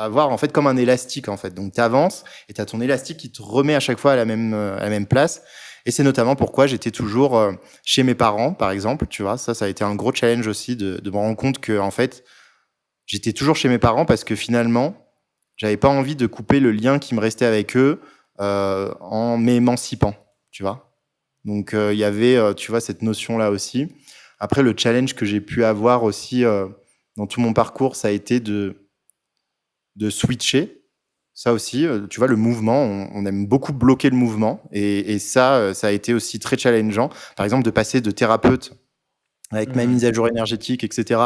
avoir en fait comme un élastique en fait. Donc tu avances et tu as ton élastique qui te remet à chaque fois à la même place. Et c'est notamment pourquoi j'étais toujours chez mes parents, par exemple. Tu vois, ça a été un gros challenge aussi de me rendre compte que en fait, j'étais toujours chez mes parents parce que finalement, j'avais pas envie de couper le lien qui me restait avec eux en m'émancipant, tu vois. Donc, il y avait, tu vois, cette notion-là aussi. Après, le challenge que j'ai pu avoir aussi dans tout mon parcours, ça a été de switcher. Ça aussi, tu vois, le mouvement, on aime beaucoup bloquer le mouvement. Et ça, ça a été aussi très challengeant. Par exemple, de passer de thérapeute avec ma mise à jour énergétique, etc.,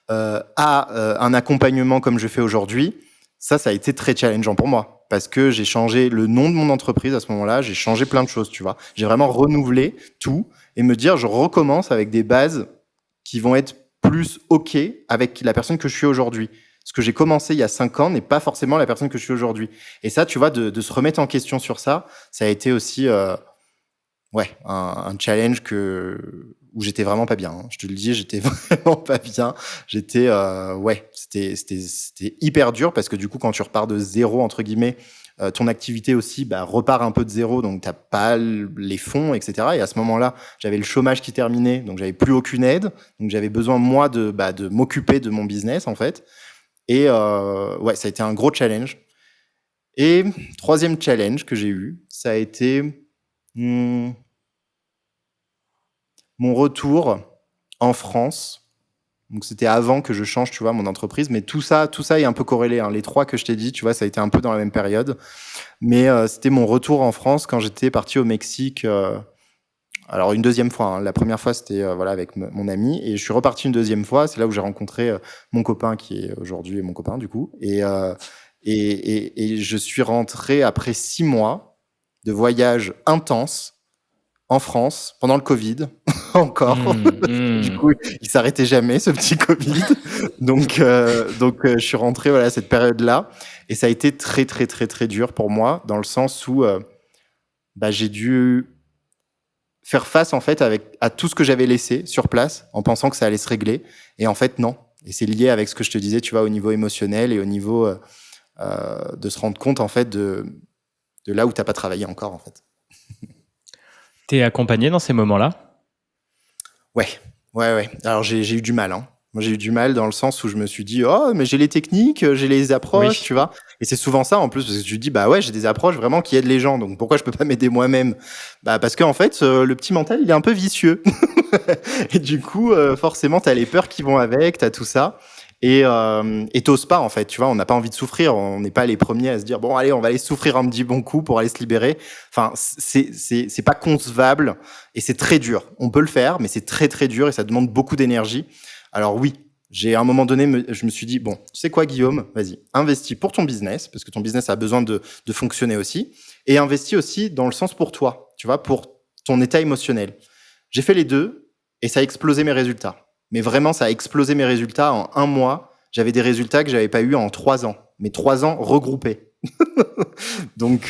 à un accompagnement comme je fais aujourd'hui, ça a été très challengeant pour moi. Parce que j'ai changé le nom de mon entreprise à ce moment-là, j'ai changé plein de choses, tu vois. J'ai vraiment renouvelé tout et me dire, je recommence avec des bases qui vont être plus OK avec la personne que je suis aujourd'hui. Ce que j'ai commencé il y a 5 ans n'est pas forcément la personne que je suis aujourd'hui. Et ça, tu vois, de se remettre en question sur ça, ça a été aussi un challenge où j'étais vraiment pas bien. Je te le dis, j'étais vraiment pas bien. J'étais c'était hyper dur parce que du coup, quand tu repars de zéro entre guillemets, ton activité aussi repart un peu de zéro, donc t'as pas les fonds, etc. Et à ce moment-là, j'avais le chômage qui terminait, donc j'avais plus aucune aide, donc j'avais besoin moi de m'occuper de mon business en fait. Et ça a été un gros challenge. Et troisième challenge que j'ai eu, ça a été mon retour en France. Donc c'était avant que je change, tu vois, mon entreprise. Mais tout ça est un peu corrélé, hein. Les trois que je t'ai dit, tu vois, ça a été un peu dans la même période. Mais c'était mon retour en France quand j'étais parti au Mexique. Alors une deuxième fois, hein. La première fois c'était avec mon ami et je suis reparti une deuxième fois. C'est là où j'ai rencontré mon copain qui est aujourd'hui mon copain du coup. Et je suis rentré après 6 mois de voyage intense en France pendant le Covid encore. Du coup, il s'arrêtait jamais ce petit Covid. Donc, je suis rentré à cette période-là et ça a été très très très très dur pour moi dans le sens où j'ai dû faire face en fait à tout ce que j'avais laissé sur place en pensant que ça allait se régler et en fait non. Et c'est lié avec ce que je te disais, tu vois, au niveau émotionnel et au niveau de se rendre compte en fait de là où t'as pas travaillé encore en fait. T'es accompagné dans ces moments-là ? Ouais. Alors j'ai eu du mal, hein. Moi j'ai eu du mal dans le sens où je me suis dit oh mais j'ai les techniques, j'ai les approches, tu vois. Et c'est souvent ça en plus parce que tu te dis bah ouais j'ai des approches vraiment qui aident les gens donc pourquoi je peux pas m'aider moi-même ? Parce que en fait le petit mental il est un peu vicieux et du coup forcément t'as les peurs qui vont avec, t'as tout ça. Et t'oses pas en fait, tu vois, on n'a pas envie de souffrir, on n'est pas les premiers à se dire bon allez on va aller souffrir un petit bon coup pour aller se libérer. Enfin c'est pas concevable et c'est très dur. On peut le faire mais c'est très très dur et ça demande beaucoup d'énergie. Alors oui, j'ai à un moment donné je me suis dit bon tu sais quoi Guillaume, vas-y investis pour ton business parce que ton business a besoin de fonctionner aussi et investis aussi dans le sens pour toi, tu vois, pour ton état émotionnel. J'ai fait les deux et ça a explosé mes résultats. Mais vraiment, ça a explosé mes résultats en 1 mois. J'avais des résultats que j'avais pas eu en 3 ans. Mais 3 ans regroupés. donc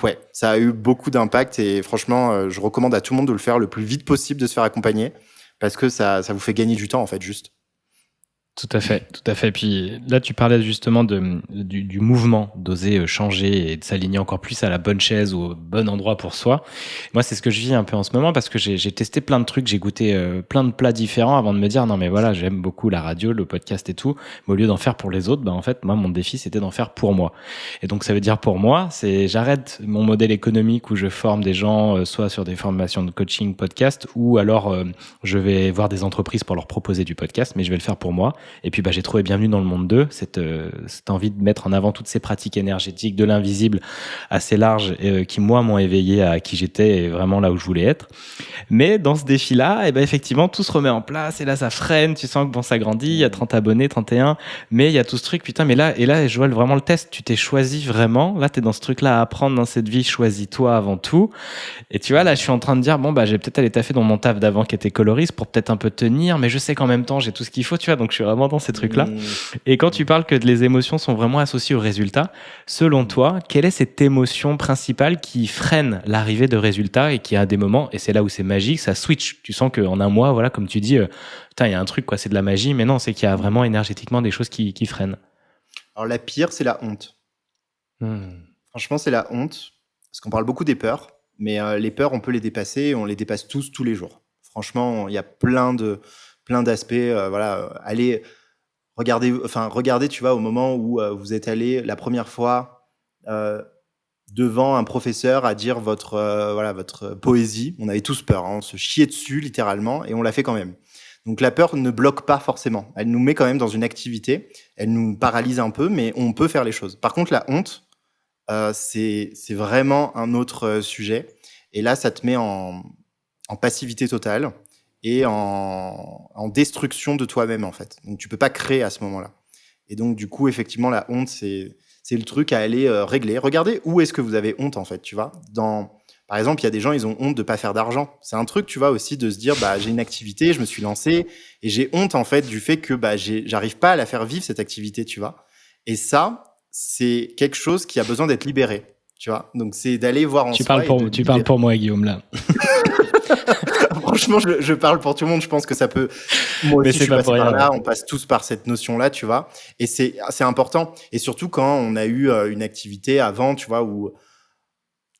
ouais, ça a eu beaucoup d'impact et franchement, je recommande à tout le monde de le faire le plus vite possible, de se faire accompagner parce que ça vous fait gagner du temps en fait, juste. Tout à fait, tout à fait. Puis là, tu parlais justement du mouvement, d'oser changer et de s'aligner encore plus à la bonne chaise ou au bon endroit pour soi. Moi, c'est ce que je vis un peu en ce moment parce que j'ai testé plein de trucs, j'ai goûté plein de plats différents avant de me dire non mais voilà, j'aime beaucoup la radio, le podcast et tout. Mais au lieu d'en faire pour les autres, en fait, moi, mon défi, c'était d'en faire pour moi. Et donc, ça veut dire pour moi, c'est j'arrête mon modèle économique où je forme des gens, soit sur des formations de coaching, podcast, ou alors je vais voir des entreprises pour leur proposer du podcast, mais je vais le faire pour moi. Et puis j'ai trouvé Bienvenue dans le monde 2, cette envie de mettre en avant toutes ces pratiques énergétiques de l'invisible assez larges qui moi m'ont éveillé à qui j'étais et vraiment là où je voulais être. Mais dans ce défi-là, effectivement, tout se remet en place et là ça freine, tu sens que ça grandit, il y a 30 abonnés, 31, mais il y a tout ce truc, putain, mais là je vois vraiment le test, tu t'es choisi vraiment, là t'es dans ce truc-là à apprendre dans cette vie, choisis-toi avant tout. Et tu vois, là, je suis en train de dire, j'ai peut-être aller taffer dans mon taf d'avant qui était coloriste pour peut-être un peu tenir, mais je sais qu'en même temps, j'ai tout ce qu'il faut, tu vois, donc je suis vraiment dans ces trucs-là. Et quand tu parles que les émotions sont vraiment associées au résultat, selon toi, quelle est cette émotion principale qui freine l'arrivée de résultats et qui a des moments, et c'est là où c'est magique, ça switch. Tu sens qu'en 1 mois, voilà, comme tu dis, putain, il y a un truc, quoi, c'est de la magie, mais non, c'est qu'il y a vraiment énergétiquement des choses qui freinent. Alors la pire, c'est la honte. Franchement, c'est la honte, parce qu'on parle beaucoup des peurs. Mais les peurs, on peut les dépasser et on les dépasse tous les jours. Franchement, il y a plein d'aspects. regardez, tu vois, au moment où vous êtes allé la première fois devant un professeur à dire votre poésie. On avait tous peur, hein, on se chiait dessus littéralement et on l'a fait quand même. Donc la peur ne bloque pas forcément. Elle nous met quand même dans une activité, elle nous paralyse un peu, mais on peut faire les choses. Par contre, la honte, c'est vraiment un autre sujet. Et là, ça te met en passivité totale et en destruction de toi-même, en fait. Donc tu peux pas créer à ce moment-là. Et donc, du coup, effectivement, la honte, c'est le truc à aller régler. Regardez où est-ce que vous avez honte, en fait, tu vois. Par exemple, il y a des gens, ils ont honte de pas faire d'argent. C'est un truc, tu vois, aussi de se dire, bah, j'ai une activité, je me suis lancé, et j'ai honte, en fait, du fait que bah, j'arrive pas à la faire vivre, cette activité, tu vois. Et ça, c'est quelque chose qui a besoin d'être libéré, tu vois. Donc, c'est d'aller voir en soi et de Tu parles pour moi, Guillaume, là. Franchement, je parle pour tout le monde. Je pense que ça peut. Moi aussi, je suis passé par là. On passe tous par cette notion-là, tu vois. Et c'est important. Et surtout quand on a eu une activité avant, tu vois, où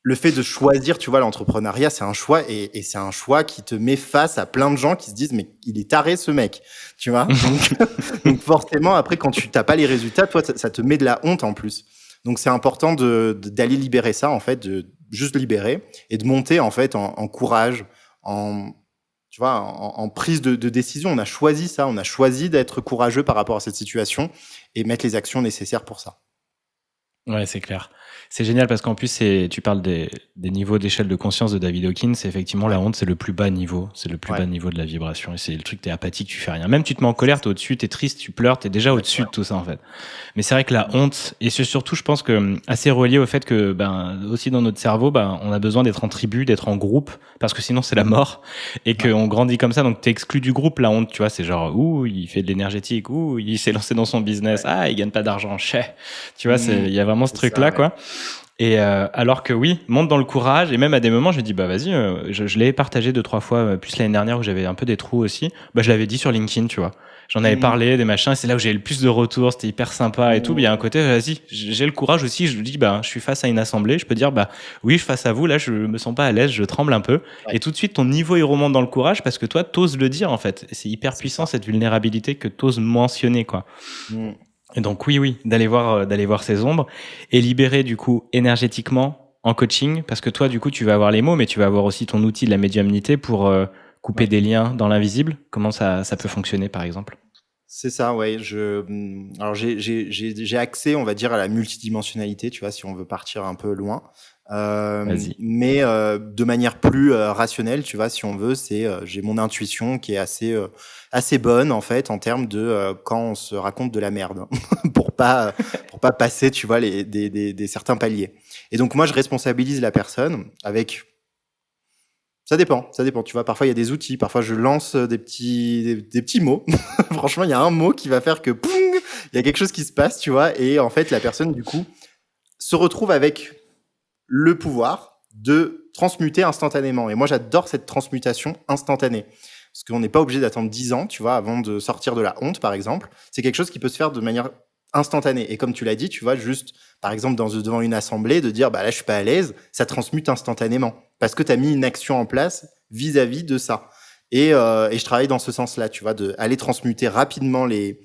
le fait de choisir, tu vois, l'entrepreneuriat, c'est un choix et c'est un choix qui te met face à plein de gens qui se disent, mais il est taré ce mec, tu vois. Donc forcément, après, quand tu n'as pas les résultats, toi, ça te met de la honte en plus. Donc c'est important d'aller libérer ça, en fait, de juste libérer et de monter en fait en courage, tu vois, en prise de décision. On a choisi ça, on a choisi d'être courageux par rapport à cette situation et mettre les actions nécessaires pour ça. Ouais, c'est clair. C'est génial parce qu'en plus, tu parles des niveaux d'échelle de conscience de David Hawkins. Effectivement, la honte, c'est le plus bas niveau. C'est le plus bas niveau de la vibration. Et c'est le truc, t'es apathique, tu fais rien. Même tu te mets en colère, t'es au-dessus, t'es triste, tu pleures, t'es déjà au-dessus de tout ça, en fait. Mais c'est vrai que la honte, et c'est surtout, je pense que, assez relié au fait que, aussi dans notre cerveau, on a besoin d'être en tribu, d'être en groupe, parce que sinon c'est la mort. Et qu'on grandit comme ça, donc t'es exclu du groupe, la honte, tu vois, c'est genre, ouh, il fait de l'énergétique, ouh, il s'est lancé dans son business, ah, il gagne pas d'argent, chais. Tu vois, il y a vraiment ce truc-là, quoi. Et alors que oui, monte dans le courage. Et même à des moments, je dis bah vas-y, je l'ai partagé 2-3 fois, plus l'année dernière où j'avais un peu des trous aussi. Bah je l'avais dit sur LinkedIn, tu vois. J'en avais parlé, des machins. Et c'est là où j'ai eu le plus de retours. C'était hyper sympa et tout. Mais il y a un côté, vas-y, j'ai le courage aussi. Je dis bah je suis face à une assemblée. Je peux dire bah oui, je suis face à vous. Là, je me sens pas à l'aise. Je tremble un peu. Et tout de suite, ton niveau il remonte dans le courage parce que toi, t'oses le dire en fait. Et c'est hyper puissant cette vulnérabilité que t'oses mentionner quoi. Et donc oui, d'aller voir ces ombres et libérer du coup énergétiquement en coaching, parce que toi du coup tu vas avoir les mots, mais tu vas avoir aussi ton outil de la médiumnité pour couper des liens dans l'invisible. Comment ça peut fonctionner par exemple? C'est ça, ouais. Alors j'ai accès, on va dire, à la multidimensionnalité, tu vois, si on veut partir un peu loin. Mais de manière plus rationnelle, tu vois, si on veut, j'ai mon intuition qui est assez bonne en fait en termes de quand on se raconte de la merde pour pas passer, tu vois, des certains paliers. Et donc moi je responsabilise la personne avec. Ça dépend, tu vois, parfois il y a des outils, parfois je lance des petits mots. Franchement, il y a un mot qui va faire que poung, il y a quelque chose qui se passe, tu vois, et en fait la personne du coup se retrouve avec le pouvoir de transmuter instantanément. Et moi, j'adore cette transmutation instantanée. Parce qu'on n'est pas obligé d'attendre 10 ans, tu vois, avant de sortir de la honte, par exemple. C'est quelque chose qui peut se faire de manière instantanée. Et comme tu l'as dit, tu vois, juste, par exemple, devant une assemblée, de dire, bah là, je suis pas à l'aise, ça transmute instantanément. Parce que tu as mis une action en place vis-à-vis de ça. Et je travaille dans ce sens-là, tu vois, d'aller transmuter rapidement les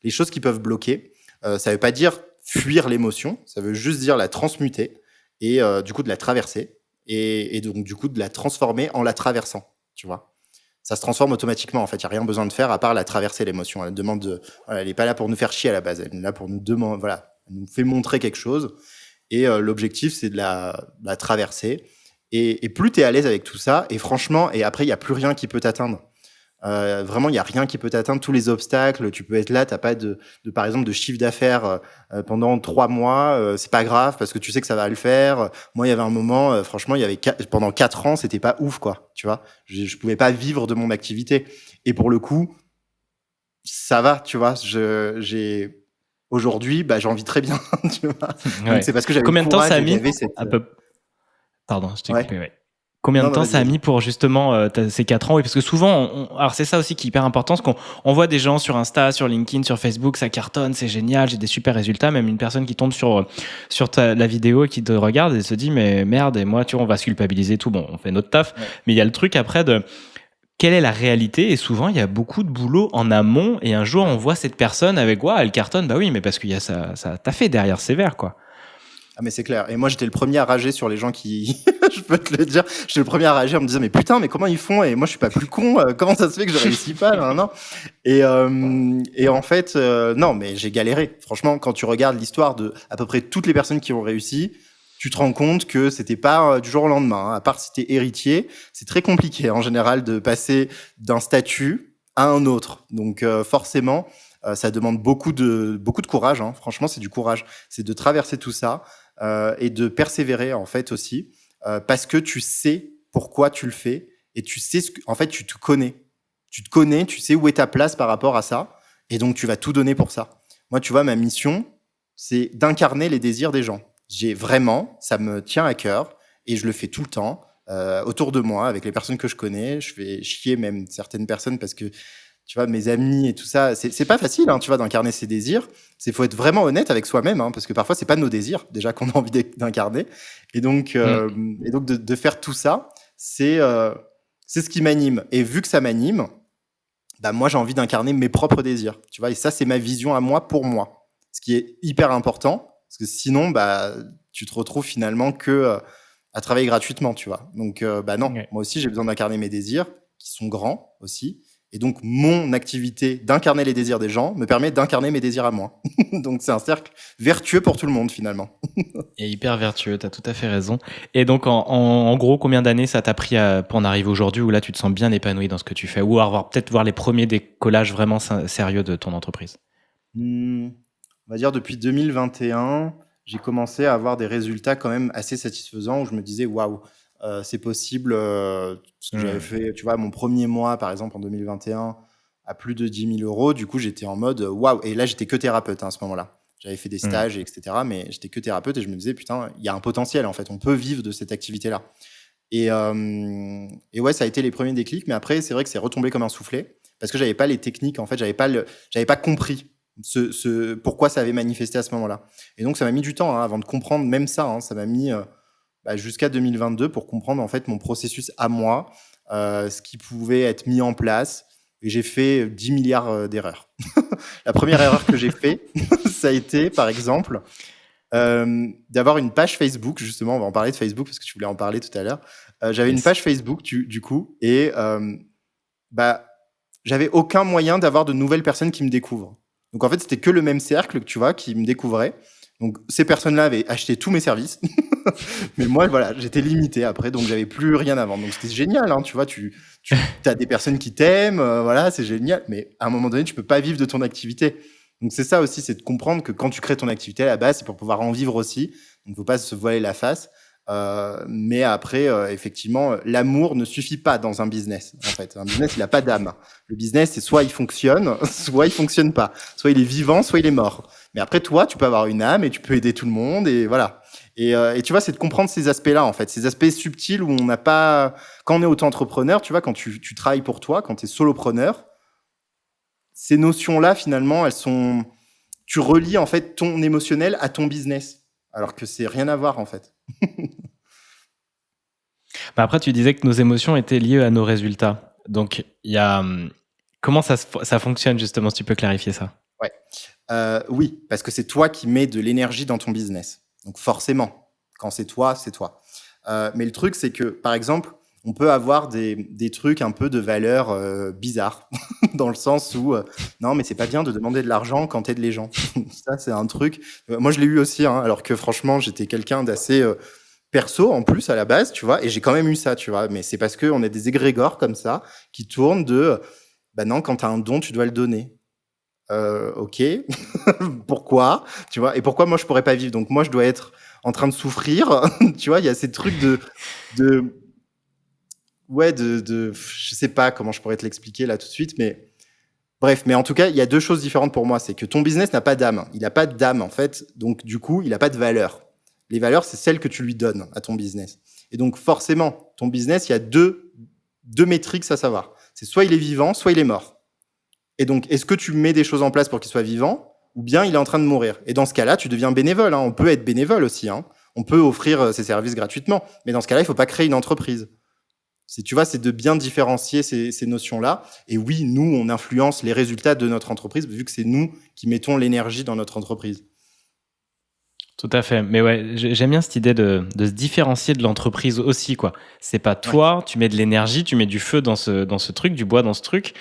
choses qui peuvent bloquer. Ça veut pas dire fuir l'émotion, ça veut juste dire la transmuter et du coup de la traverser et donc du coup de la transformer en la traversant, tu vois. Ça se transforme automatiquement en fait, il n'y a rien besoin de faire à part la traverser l'émotion. Elle demande elle n'est pas là pour nous faire chier à la base, elle est là pour nous demander, voilà, elle nous fait montrer quelque chose et l'objectif c'est de la traverser et plus tu es à l'aise avec tout ça et franchement, et après il n'y a plus rien qui peut t'atteindre. Vraiment, il n'y a rien qui peut t'atteindre, tous les obstacles, tu peux être là, t'as pas par exemple de chiffre d'affaires pendant 3 mois, c'est pas grave parce que tu sais que ça va le faire. Moi, il y avait un moment, franchement, pendant 4 ans, c'était pas ouf, quoi, tu vois. Je pouvais pas vivre de mon activité. Et pour le coup, ça va, tu vois, aujourd'hui, j'en vis très bien, tu vois. Ouais. Donc, c'est parce que j'avais Combien de temps ça a mis Pardon, je t'ai ouais. coupé, ouais. Combien de temps ça a mis pour justement ces 4 ans? Oui, parce que souvent, alors c'est ça aussi qui est hyper important, parce qu'on voit des gens sur Insta, sur LinkedIn, sur Facebook, ça cartonne, c'est génial, j'ai des super résultats. Même une personne qui tombe sur la vidéo et qui te regarde et se dit mais merde, et moi tu vois, on va se culpabiliser, tout bon, on fait notre taf. Ouais. Mais il y a le truc après quelle est la réalité? Et souvent, il y a beaucoup de boulot en amont. Et un jour, on voit cette personne avec, ouais, elle cartonne. Bah oui, mais parce qu'il y a ça t'a fait derrière ses verres, quoi. Ah mais c'est clair. Et moi j'étais le premier à rager sur les gens qui, je peux te le dire, j'étais le premier à rager en me disant mais putain mais comment ils font et moi je suis pas plus con, comment ça se fait que je réussis pas non, non. Et en fait non mais j'ai galéré. Franchement quand tu regardes l'histoire de à peu près toutes les personnes qui ont réussi, tu te rends compte que c'était pas du jour au lendemain. Hein. À part si t'es héritier, c'est très compliqué en général de passer d'un statut à un autre. Donc forcément ça demande beaucoup de courage. Hein. Franchement c'est du courage, c'est de traverser tout ça. Et de persévérer en fait aussi parce que tu sais pourquoi tu le fais et tu sais en fait tu te connais, tu sais où est ta place par rapport à ça et donc tu vas tout donner pour ça. Moi tu vois ma mission c'est d'incarner les désirs des gens. J'ai vraiment ça me tient à cœur et je le fais tout le temps autour de moi avec les personnes que je connais. Je fais chier même certaines personnes parce que tu vois, mes amis et tout ça, c'est pas facile, hein, tu vois, d'incarner ses désirs. Faut être vraiment honnête avec soi-même, hein, parce que parfois c'est pas nos désirs déjà qu'on a envie d'incarner. Et donc, de faire tout ça, c'est ce qui m'anime. Et vu que ça m'anime, bah moi j'ai envie d'incarner mes propres désirs, tu vois. Et ça c'est ma vision à moi pour moi, ce qui est hyper important, parce que sinon bah tu te retrouves finalement que à travailler gratuitement, tu vois. Donc bah non, Ouais. moi aussi j'ai besoin d'incarner mes désirs qui sont grands aussi. Et donc, mon activité d'incarner les désirs des gens me permet d'incarner mes désirs à moi. Donc, c'est un cercle vertueux pour tout le monde, finalement. Et hyper vertueux, t'as tout à fait raison. Et donc, en gros, combien d'années ça t'a pris pour en arriver aujourd'hui où là, tu te sens bien épanoui dans ce que tu fais ou peut-être voir les premiers décollages vraiment sérieux de ton entreprise? On va dire depuis 2021, j'ai commencé à avoir des résultats quand même assez satisfaisants où je me disais, waouh, c'est possible. Ce que j'avais fait, tu vois, mon premier mois, par exemple, en 2021, à plus de 10 000 euros. Du coup, j'étais en mode, waouh. Et là, j'étais que thérapeute hein, à ce moment-là. J'avais fait des stages, etc. Mais j'étais que thérapeute et je me disais, putain, il y a un potentiel, en fait. On peut vivre de cette activité-là. Et ouais, ça a été les premiers déclics. Mais après, c'est vrai que c'est retombé comme un soufflet parce que j'avais pas les techniques. En fait, j'avais pas compris pourquoi ça avait manifesté à ce moment-là. Et donc, ça m'a mis du temps hein, avant de comprendre même ça. Hein, ça m'a mis jusqu'à 2022 pour comprendre en fait mon processus à moi, ce qui pouvait être mis en place. Et j'ai fait 10 milliards d'erreurs. La première erreur que j'ai fait, ça a été, par exemple, d'avoir une page Facebook. Justement, on va en parler de Facebook parce que tu voulais en parler tout à l'heure. J'avais une page Facebook du coup et j'avais aucun moyen d'avoir de nouvelles personnes qui me découvrent. Donc en fait, c'était que le même cercle, tu vois, qui me découvrait. Donc ces personnes-là avaient acheté tous mes services, mais moi, voilà, j'étais limité après, donc j'avais plus rien à vendre. Donc c'était génial, hein, tu vois, tu as des personnes qui t'aiment, voilà, c'est génial. Mais à un moment donné, tu peux pas vivre de ton activité. Donc c'est ça aussi, c'est de comprendre que quand tu crées ton activité à la base, c'est pour pouvoir en vivre aussi. Donc faut pas se voiler la face. Mais après, effectivement, l'amour ne suffit pas dans un business. En fait, un business, il a pas d'âme. Le business, c'est soit il fonctionne, soit il fonctionne pas. Soit il est vivant, soit il est mort. Mais après, toi, tu peux avoir une âme et tu peux aider tout le monde et voilà. Et tu vois, c'est de comprendre ces aspects-là, en fait, ces aspects subtils où on n'a pas. Quand on est auto-entrepreneur, tu vois, quand tu travailles pour toi, quand tu es solopreneur, ces notions-là, finalement, elles sont. Tu relis en fait ton émotionnel à ton business, alors que c'est rien à voir en fait. Bah après, tu disais que nos émotions étaient liées à nos résultats. Donc, il y a comment ça fonctionne justement, si tu peux clarifier ça? Ouais. Oui, parce que c'est toi qui mets de l'énergie dans ton business. Donc forcément, quand c'est toi, c'est toi. Mais le truc, c'est que, par exemple, on peut avoir des trucs un peu de valeur bizarre, dans le sens où, non, mais c'est pas bien de demander de l'argent quand t'aides les gens. Ça, c'est un truc. Moi, je l'ai eu aussi, hein, alors que franchement, j'étais quelqu'un d'assez perso en plus à la base, tu vois, et j'ai quand même eu ça, tu vois. Mais c'est parce qu'on a des égrégores comme ça qui tournent de, bah non, quand t'as un don, tu dois le donner. Ok, pourquoi, tu vois, et pourquoi moi je pourrais pas vivre, donc moi je dois être en train de souffrir, tu vois, il y a ces trucs de ouais, je sais pas comment je pourrais te l'expliquer là tout de suite, mais bref, mais en tout cas, il y a deux choses différentes pour moi, c'est que ton business n'a pas d'âme, il n'a pas d'âme en fait, donc du coup, il n'a pas de valeur. Les valeurs, c'est celles que tu lui donnes à ton business. Et donc forcément, ton business, il y a deux métriques à savoir, c'est soit il est vivant, soit il est mort. Et donc, est-ce que tu mets des choses en place pour qu'il soit vivant ou bien il est en train de mourir? Et dans ce cas-là, tu deviens bénévole. Hein. On peut être bénévole aussi. Hein. On peut offrir ses services gratuitement. Mais dans ce cas-là, il ne faut pas créer une entreprise. Tu vois, c'est de bien différencier ces notions-là. Et oui, nous, on influence les résultats de notre entreprise vu que c'est nous qui mettons l'énergie dans notre entreprise. Tout à fait. Mais ouais, j'aime bien cette idée de se différencier de l'entreprise aussi, quoi. C'est pas Ouais. toi, tu mets de l'énergie, tu mets du feu dans ce truc, du bois dans ce truc,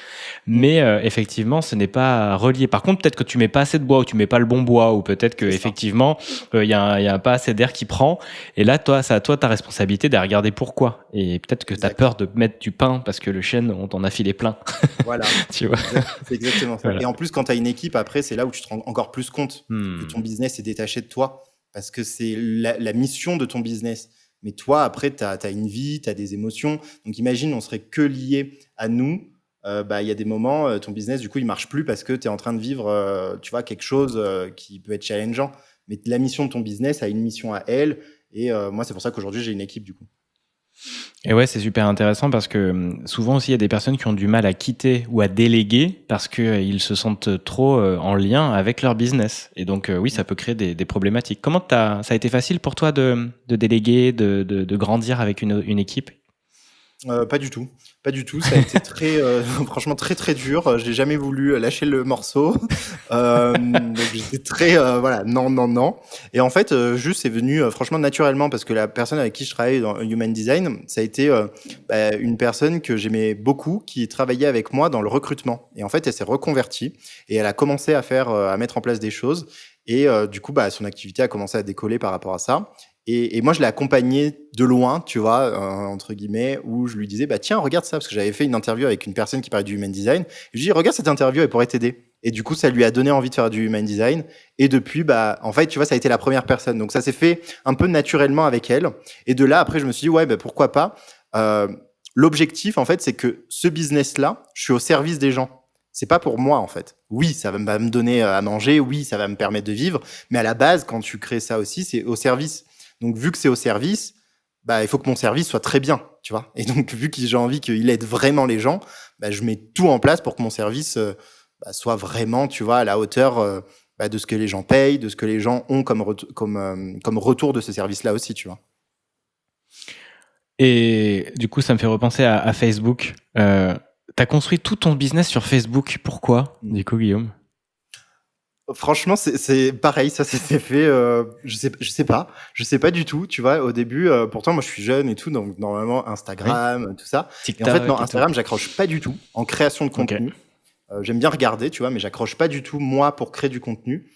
Mm. mais effectivement, ce n'est pas relié. Par contre, peut-être que tu mets pas assez de bois ou tu mets pas le bon bois, ou peut-être que C'est ça. effectivement, il y a pas assez d'air qui prend. Et là, toi, c'est à toi ta responsabilité de regarder pourquoi. Et peut-être que tu as Exact. peur de mettre du pain parce que le chêne, on t'en a filé plein. Voilà. Tu vois. C'est exactement ça. Voilà. Et en plus, quand tu as une équipe, après, c'est là où tu te rends encore plus compte que ton Hmm. business est détaché de toi. Parce que c'est la mission de ton business. Mais toi, après, tu as une vie, tu as des émotions. Donc imagine, on serait que lié à nous. Il y a des moments, ton business, du coup, il marche plus parce que tu es en train de vivre, tu vois, quelque chose qui peut être challengeant. Mais la mission de ton business a une mission à elle. Et moi, c'est pour ça qu'aujourd'hui, j'ai une équipe, du coup. Et ouais, c'est super intéressant parce que souvent aussi, il y a des personnes qui ont du mal à quitter ou à déléguer parce qu'ils se sentent trop en lien avec leur business. Et donc, oui, ça peut créer des problématiques. Ça a été facile pour toi de déléguer, de grandir avec une équipe? Pas du tout, pas du tout. Ça a été très, franchement très, très dur. J'ai jamais voulu lâcher le morceau. Donc j'étais très, voilà, non, non, non. Et en fait, juste c'est venu, franchement naturellement parce que la personne avec qui je travaille dans Human Design, ça a été, une personne que j'aimais beaucoup, qui travaillait avec moi dans le recrutement. Et en fait, elle s'est reconvertie et elle a commencé à mettre en place des choses. Et du coup, son activité a commencé à décoller par rapport à ça. Et moi, je l'ai accompagné de loin, tu vois, entre guillemets, où je lui disais, tiens, regarde ça, parce que j'avais fait une interview avec une personne qui parlait du human design. Et je lui dis, regarde cette interview, elle pourrait t'aider. Et du coup, ça lui a donné envie de faire du human design. Et depuis, en fait, tu vois, ça a été la première personne. Donc, ça s'est fait un peu naturellement avec elle. Et de là, après, je me suis dit, ouais, pourquoi pas. L'objectif, en fait, c'est que ce business-là, je suis au service des gens. C'est pas pour moi, en fait. Oui, ça va me donner à manger. Oui, ça va me permettre de vivre. Mais à la base, quand tu crées ça aussi, c'est au service. Donc, vu que c'est au service, il faut que mon service soit très bien, tu vois. Et donc, vu que j'ai envie qu'il aide vraiment les gens, je mets tout en place pour que mon service soit vraiment, tu vois, à la hauteur de ce que les gens payent, de ce que les gens ont comme retour de ce service-là aussi, tu vois. Et du coup, ça me fait repenser à Facebook. T'as construit tout ton business sur Facebook. Pourquoi, du coup, Guillaume? Franchement, c'est pareil, ça s'est fait. Je sais pas du tout. Tu vois, au début, pourtant moi je suis jeune et tout, donc normalement Instagram, tout ça. Et en fait, non, TikTok et tout. Instagram, j'accroche pas du tout en création de Ok. contenu. J'aime bien regarder, tu vois, mais j'accroche pas du tout moi pour créer du contenu.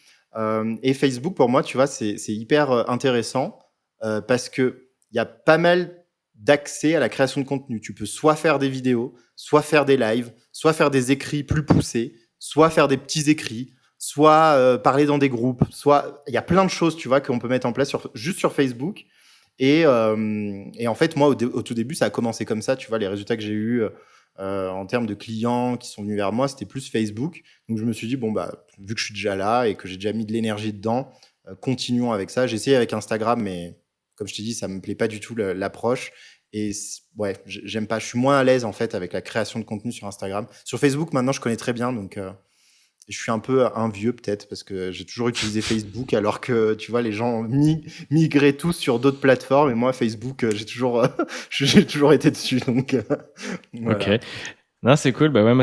Et Facebook, pour moi, tu vois, c'est hyper intéressant parce que il y a pas mal d'accès à la création de contenu. Tu peux soit faire des vidéos, soit faire des lives, soit faire des écrits plus poussés, soit faire des petits écrits, soit parler dans des groupes, soit il y a plein de choses, tu vois, qu'on peut mettre en place juste sur Facebook. Et en fait, moi, au tout début, ça a commencé comme ça. Tu vois, les résultats que j'ai eus en termes de clients qui sont venus vers moi, c'était plus Facebook. Donc, je me suis dit, bon, vu que je suis déjà là et que j'ai déjà mis de l'énergie dedans, continuons avec ça. J'ai essayé avec Instagram, mais comme je t'ai dit, ça me plaît pas du tout l'approche. Et ouais, j'aime pas. Je suis moins à l'aise, en fait, avec la création de contenu sur Instagram. Sur Facebook, maintenant, je connais très bien. Donc, je suis un peu un vieux peut-être parce que j'ai toujours utilisé Facebook alors que tu vois les gens migraient tous sur d'autres plateformes et moi Facebook j'ai toujours j'ai toujours été dessus donc Ok. voilà. Non, c'est cool. Bah ouais, moi,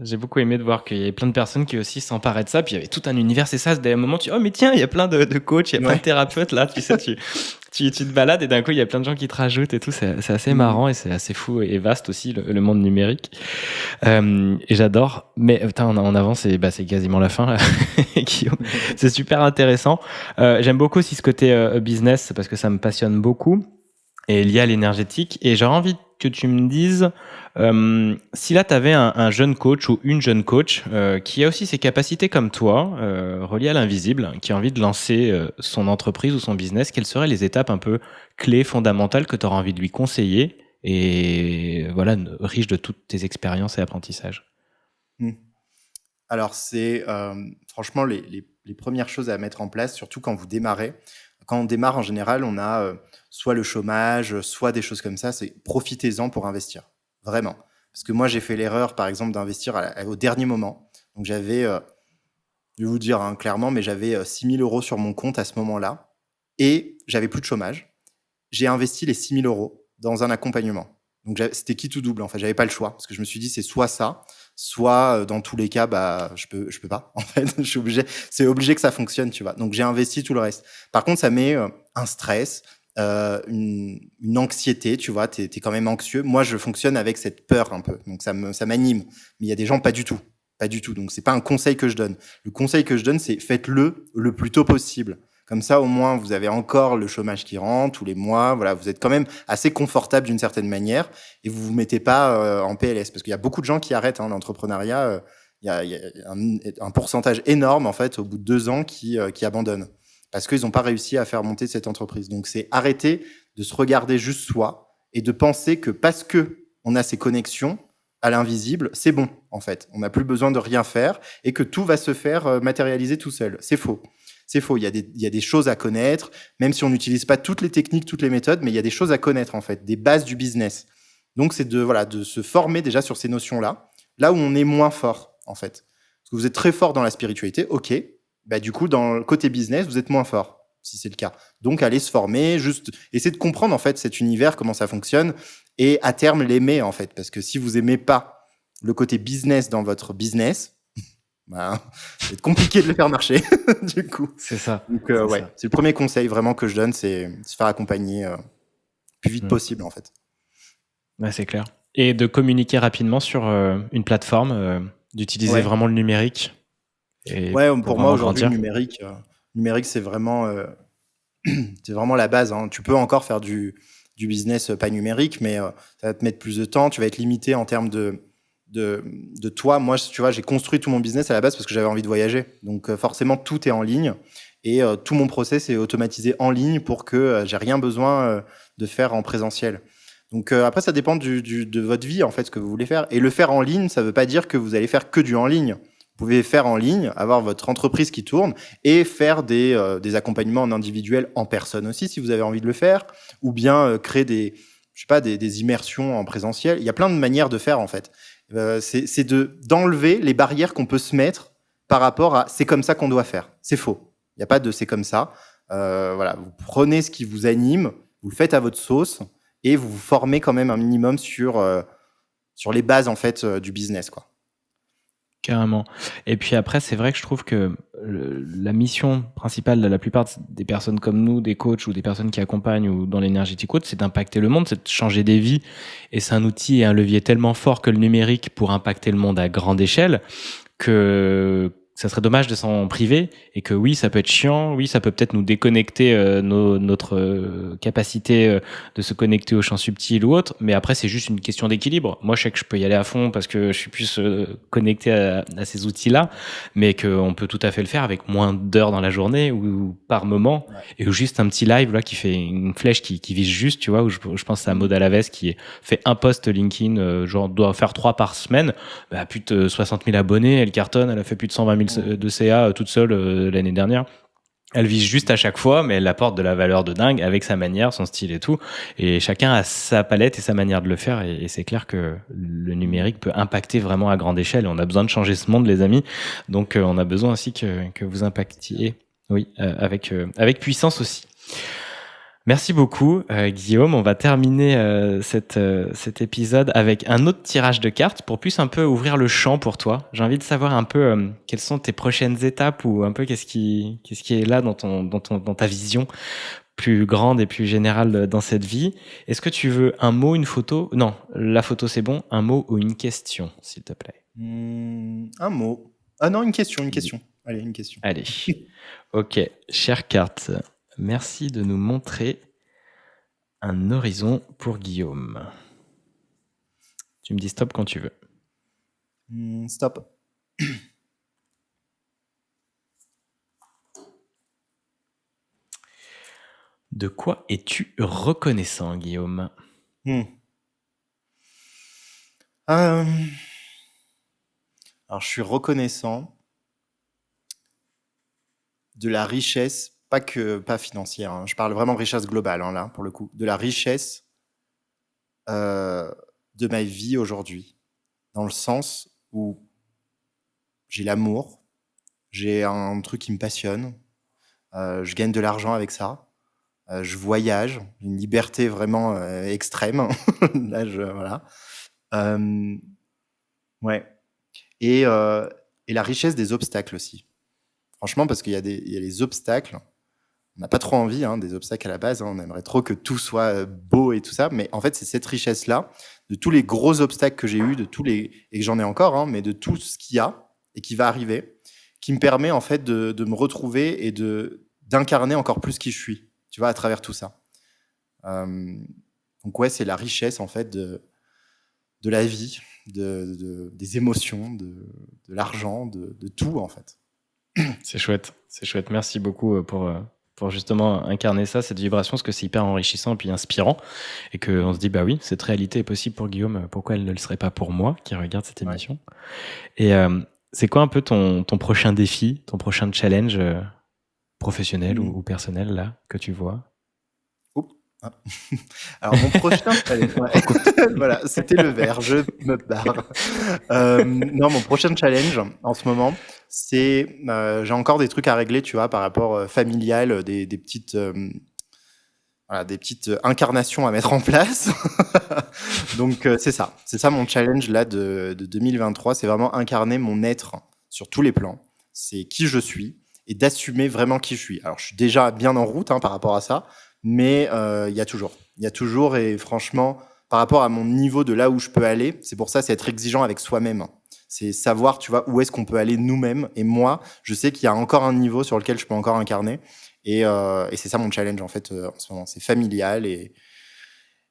j'ai beaucoup aimé de voir qu'il y avait plein de personnes qui aussi s'emparaient de ça. Puis il y avait tout un univers. C'est ça, des moments, oh, mais tiens, il y a plein de coachs, il y a plein de Ouais. thérapeutes là. Tu sais, tu te balades et d'un coup, il y a plein de gens qui te rajoutent et tout. C'est assez marrant et c'est assez fou et vaste aussi, le monde numérique. Et j'adore. Mais putain, on avance et c'est quasiment la fin, là, Guillaume. C'est super intéressant. J'aime beaucoup aussi ce côté business parce que ça me passionne beaucoup et lié à l'énergétique. Et j'aurais envie que tu me dises si là tu avais un jeune coach ou une jeune coach qui a aussi ses capacités comme toi, reliées à l'invisible, qui a envie de lancer son entreprise ou son business, quelles seraient les étapes un peu clés, fondamentales que tu auras envie de lui conseiller et voilà, riche de toutes tes expériences et apprentissages? Mm. Alors c'est franchement les premières choses à mettre en place surtout quand vous démarrez. Quand on démarre en général on a soit le chômage, soit des choses comme ça. C'est profitez-en pour investir vraiment. Parce que moi j'ai fait l'erreur par exemple d'investir au dernier moment. Donc j'avais je vais vous dire clairement, mais j'avais 6 000 € sur mon compte à ce moment-là et j'avais plus de chômage. J'ai investi les 6 000 € dans un accompagnement. Donc c'était qui tout double en fait, j'avais pas le choix parce que je me suis dit c'est soit ça, soit dans tous les cas bah je peux pas en fait, je suis obligé, c'est obligé que ça fonctionne, tu vois. Donc j'ai investi tout le reste. Par contre, ça met un stress, une anxiété, tu vois, t'es quand même anxieux. Moi, je fonctionne avec cette peur un peu, donc ça m'anime. Mais il y a des gens pas du tout, pas du tout. Donc c'est pas un conseil que je donne. Le conseil que je donne, c'est faites-le le plus tôt possible. Comme ça, au moins, vous avez encore le chômage qui rentre tous les mois. Voilà, vous êtes quand même assez confortable d'une certaine manière et vous vous mettez pas en PLS parce qu'il y a beaucoup de gens qui arrêtent l'entrepreneuriat. Il y a un pourcentage énorme en fait au bout de 2 ans qui abandonnent parce qu'ils n'ont pas réussi à faire monter cette entreprise. Donc c'est arrêter de se regarder juste soi et de penser que parce que on a ces connexions à l'invisible, c'est bon en fait. On n'a plus besoin de rien faire et que tout va se faire matérialiser tout seul. C'est faux. C'est faux. Il y a des choses à connaître, même si on n'utilise pas toutes les techniques, toutes les méthodes, mais il y a des choses à connaître en fait, des bases du business. Donc c'est de se former déjà sur ces notions-là, là où on est moins fort en fait. Parce que vous êtes très fort dans la spiritualité, ok. Bah du coup dans le côté business vous êtes moins fort si c'est le cas. Donc allez se former, juste essayer de comprendre en fait cet univers, comment ça fonctionne, et à terme l'aimer en fait, parce que si vous aimez pas le côté business dans votre business, bah, c'est compliqué de le faire marcher, du coup. C'est ça. Donc, C'est ouais, ça. c'est le premier conseil vraiment que je donne, c'est se faire accompagner le plus vite Mm. possible, en fait. Ouais, c'est clair. Et de communiquer rapidement sur une plateforme, d'utiliser Ouais, vraiment le numérique et ouais, pour pour moi, vraiment aujourd'hui, le grandir. numérique, c'est vraiment la base, hein. Tu peux encore faire du business pas numérique, mais ça va te mettre plus de temps. Tu vas être limité en termes de toi. Moi, tu vois, j'ai construit tout mon business à la base parce que j'avais envie de voyager. Donc, forcément, tout est en ligne. Et tout mon process est automatisé en ligne pour que j'ai rien besoin de faire en présentiel. Donc, après, ça dépend de votre vie, en fait, ce que vous voulez faire. Et le faire en ligne, ça ne veut pas dire que vous allez faire que du en ligne. Vous pouvez faire en ligne, avoir votre entreprise qui tourne et faire des accompagnements en individuel en personne aussi, si vous avez envie de le faire, ou bien créer je sais pas, des immersions en présentiel. Il y a plein de manières de faire, en fait. C'est d'enlever les barrières qu'on peut se mettre par rapport à c'est comme ça qu'on doit faire. C'est faux. Il n'y a pas de c'est comme ça. Voilà, vous prenez ce qui vous anime, vous le faites à votre sauce et vous vous formez quand même un minimum sur les bases en fait du business, quoi. Carrément. Et puis après, c'est vrai que je trouve que la mission principale de la plupart des personnes comme nous, des coachs ou des personnes qui accompagnent ou dans l'énergétique haute, c'est d'impacter le monde, c'est de changer des vies. Et c'est un outil et un levier tellement fort que le numérique pour impacter le monde à grande échelle que ça serait dommage de s'en priver et que oui, ça peut être chiant, oui, ça peut peut-être nous déconnecter notre capacité de se connecter aux champs subtils ou autre, mais après c'est juste une question d'équilibre. Moi, je sais que je peux y aller à fond parce que je suis plus connecté à ces outils-là, mais qu'on peut tout à fait le faire avec moins d'heures dans la journée ou par moment, Ouais. et ou juste un petit live là qui fait une flèche qui vise juste, tu vois, où je pense à Maud Alaves qui fait un post LinkedIn, genre doit faire 3 par semaine, bah, plus de 60 000 abonnés, elle cartonne, elle a fait plus de 120 000 de CA toute seule l'année dernière. Elle vise juste à chaque fois, mais elle apporte de la valeur de dingue avec sa manière, son style et tout. Et chacun a sa palette et sa manière de le faire. Et c'est clair que le numérique peut impacter vraiment à grande échelle. Et on a besoin de changer ce monde, les amis. Donc, on a besoin aussi que vous impactiez, oui, avec puissance aussi. Merci beaucoup, Guillaume. On va terminer cet épisode avec un autre tirage de cartes pour plus un peu ouvrir le champ pour toi. J'ai envie de savoir un peu quelles sont tes prochaines étapes ou un peu qu'est-ce qui est là dans ta vision plus grande et plus générale dans cette vie. Est-ce que tu veux un mot, une photo? Non, la photo c'est bon. Un mot ou une question, s'il te plaît. Un mot. Ah non, une question, une question. Allez, une question. Allez. Ok, chère carte, merci de nous montrer un horizon pour Guillaume. Tu me dis stop quand tu veux. Stop. De quoi es-tu reconnaissant, Guillaume? Hmm. Euh, Alors, je suis reconnaissant de la richesse, pas financière, hein. Je parle vraiment de richesse globale, hein, là, pour le coup. De la richesse euh, de ma vie aujourd'hui. Dans le sens où j'ai l'amour, j'ai un truc qui me passionne, je gagne de l'argent avec ça, Je voyage, une liberté vraiment extrême. Là, voilà. Ouais. Et la richesse des obstacles aussi. Franchement, parce qu'il y a les obstacles. On n'a pas trop envie des obstacles à la base. On aimerait trop que tout soit beau et tout ça. Mais en fait, c'est cette richesse-là, de tous les gros obstacles que j'ai eus, et que j'en ai encore, mais de tout ce qu'il y a et qui va arriver, qui me permet en fait de me retrouver et d'incarner encore plus qui je suis, tu vois, à travers tout ça. Donc ouais, c'est la richesse en fait de la vie, des émotions, de l'argent, de tout en fait. C'est chouette. Merci beaucoup pour justement incarner ça, cette vibration, parce que c'est hyper enrichissant et puis inspirant. Et qu'on se dit, bah oui, cette réalité est possible pour Guillaume, pourquoi elle ne le serait pas pour moi qui regarde cette émission? Ouais. Et c'est quoi un peu ton prochain défi, ton prochain challenge professionnel ou personnel là, que tu vois? Alors mon prochain challenge, voilà, c'était le verre, je me barre. Non, mon prochain challenge en ce moment, c'est j'ai encore des trucs à régler, tu vois, par rapport familial, des petites des petites incarnations à mettre en place. Donc c'est ça mon challenge là de 2023, c'est vraiment incarner mon être sur tous les plans. C'est qui je suis et d'assumer vraiment qui je suis. Alors je suis déjà bien en route par rapport à ça. Mais il y a toujours, et franchement, par rapport à mon niveau de là où je peux aller, c'est pour ça, c'est être exigeant avec soi-même. C'est savoir, tu vois, où est-ce qu'on peut aller nous-mêmes. Et moi, je sais qu'il y a encore un niveau sur lequel je peux encore incarner. Et c'est ça mon challenge, en fait, en ce moment. C'est familial et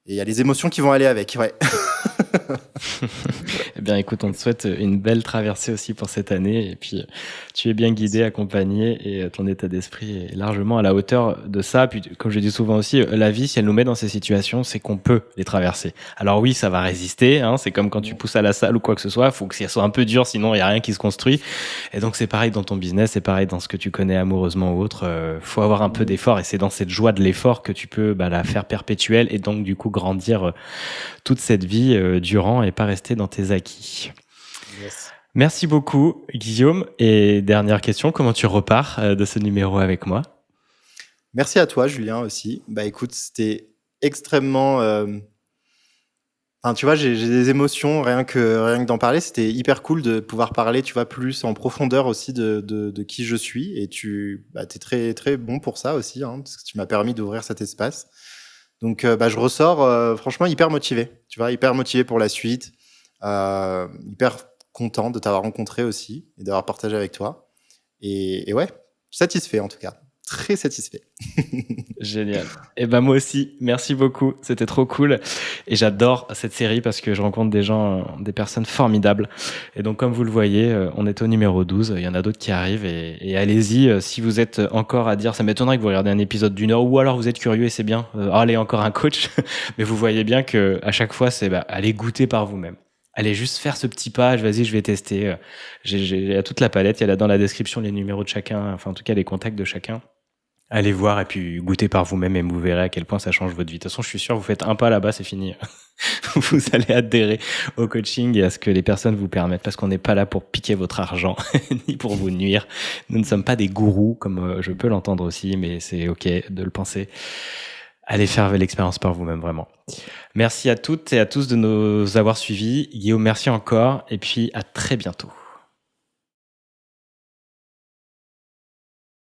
il y a les émotions qui vont aller avec, ouais. Eh bien, écoute, on te souhaite une belle traversée aussi pour cette année. Et puis, tu es bien guidé, accompagné et ton état d'esprit est largement à la hauteur de ça. Puis, comme je dis souvent aussi, la vie, si elle nous met dans ces situations, c'est qu'on peut les traverser. Alors oui, ça va résister. C'est comme quand tu pousses à la salle ou quoi que ce soit. Il faut que ça soit un peu dur, sinon il n'y a rien qui se construit. Et donc, c'est pareil dans ton business, c'est pareil dans ce que tu connais amoureusement ou autre. Faut avoir un peu d'effort et c'est dans cette joie de l'effort que tu peux la faire perpétuelle et donc, du coup, grandir toute cette vie durant et pas rester dans tes acquis. Yes. Merci beaucoup, Guillaume. Et dernière question, comment tu repars de ce numéro avec moi? Merci à toi, Julien, aussi. Bah écoute, c'était extrêmement... tu vois, j'ai des émotions, rien que d'en parler. C'était hyper cool de pouvoir parler, tu vois, plus en profondeur aussi de qui je suis. Et t'es très, très bon pour ça aussi, parce que tu m'as permis d'ouvrir cet espace. Donc, je ressors franchement hyper motivé, tu vois, hyper motivé pour la suite, hyper content de t'avoir rencontré aussi et d'avoir partagé avec toi. Et ouais, satisfait en tout cas, très satisfait. Génial. Et moi aussi, merci beaucoup, c'était trop cool. Et j'adore cette série parce que je rencontre des gens, des personnes formidables. Et donc, comme vous le voyez, on est au numéro 12, il y en a d'autres qui arrivent. Et allez-y, si vous êtes encore à dire, ça m'étonnerait que vous regardez un épisode d'1 heure, ou alors vous êtes curieux et c'est bien, allez, encore un coach. Mais vous voyez bien que à chaque fois, c'est allez goûter par vous-même. Allez juste faire ce petit pas, vas-y, je vais tester. J'ai toute la palette, il y a là dans la description les numéros de chacun, enfin en tout cas les contacts de chacun. Allez voir et puis goûtez par vous-même et vous verrez à quel point ça change votre vie. De toute façon, je suis sûr, vous faites un pas là-bas, c'est fini. Vous allez adhérer au coaching et à ce que les personnes vous permettent, parce qu'on n'est pas là pour piquer votre argent ni pour vous nuire. Nous ne sommes pas des gourous, comme je peux l'entendre aussi, mais c'est ok de le penser. Allez faire l'expérience par vous-même, vraiment. Merci à toutes et à tous de nous avoir suivis. Guillaume, merci encore et puis à très bientôt.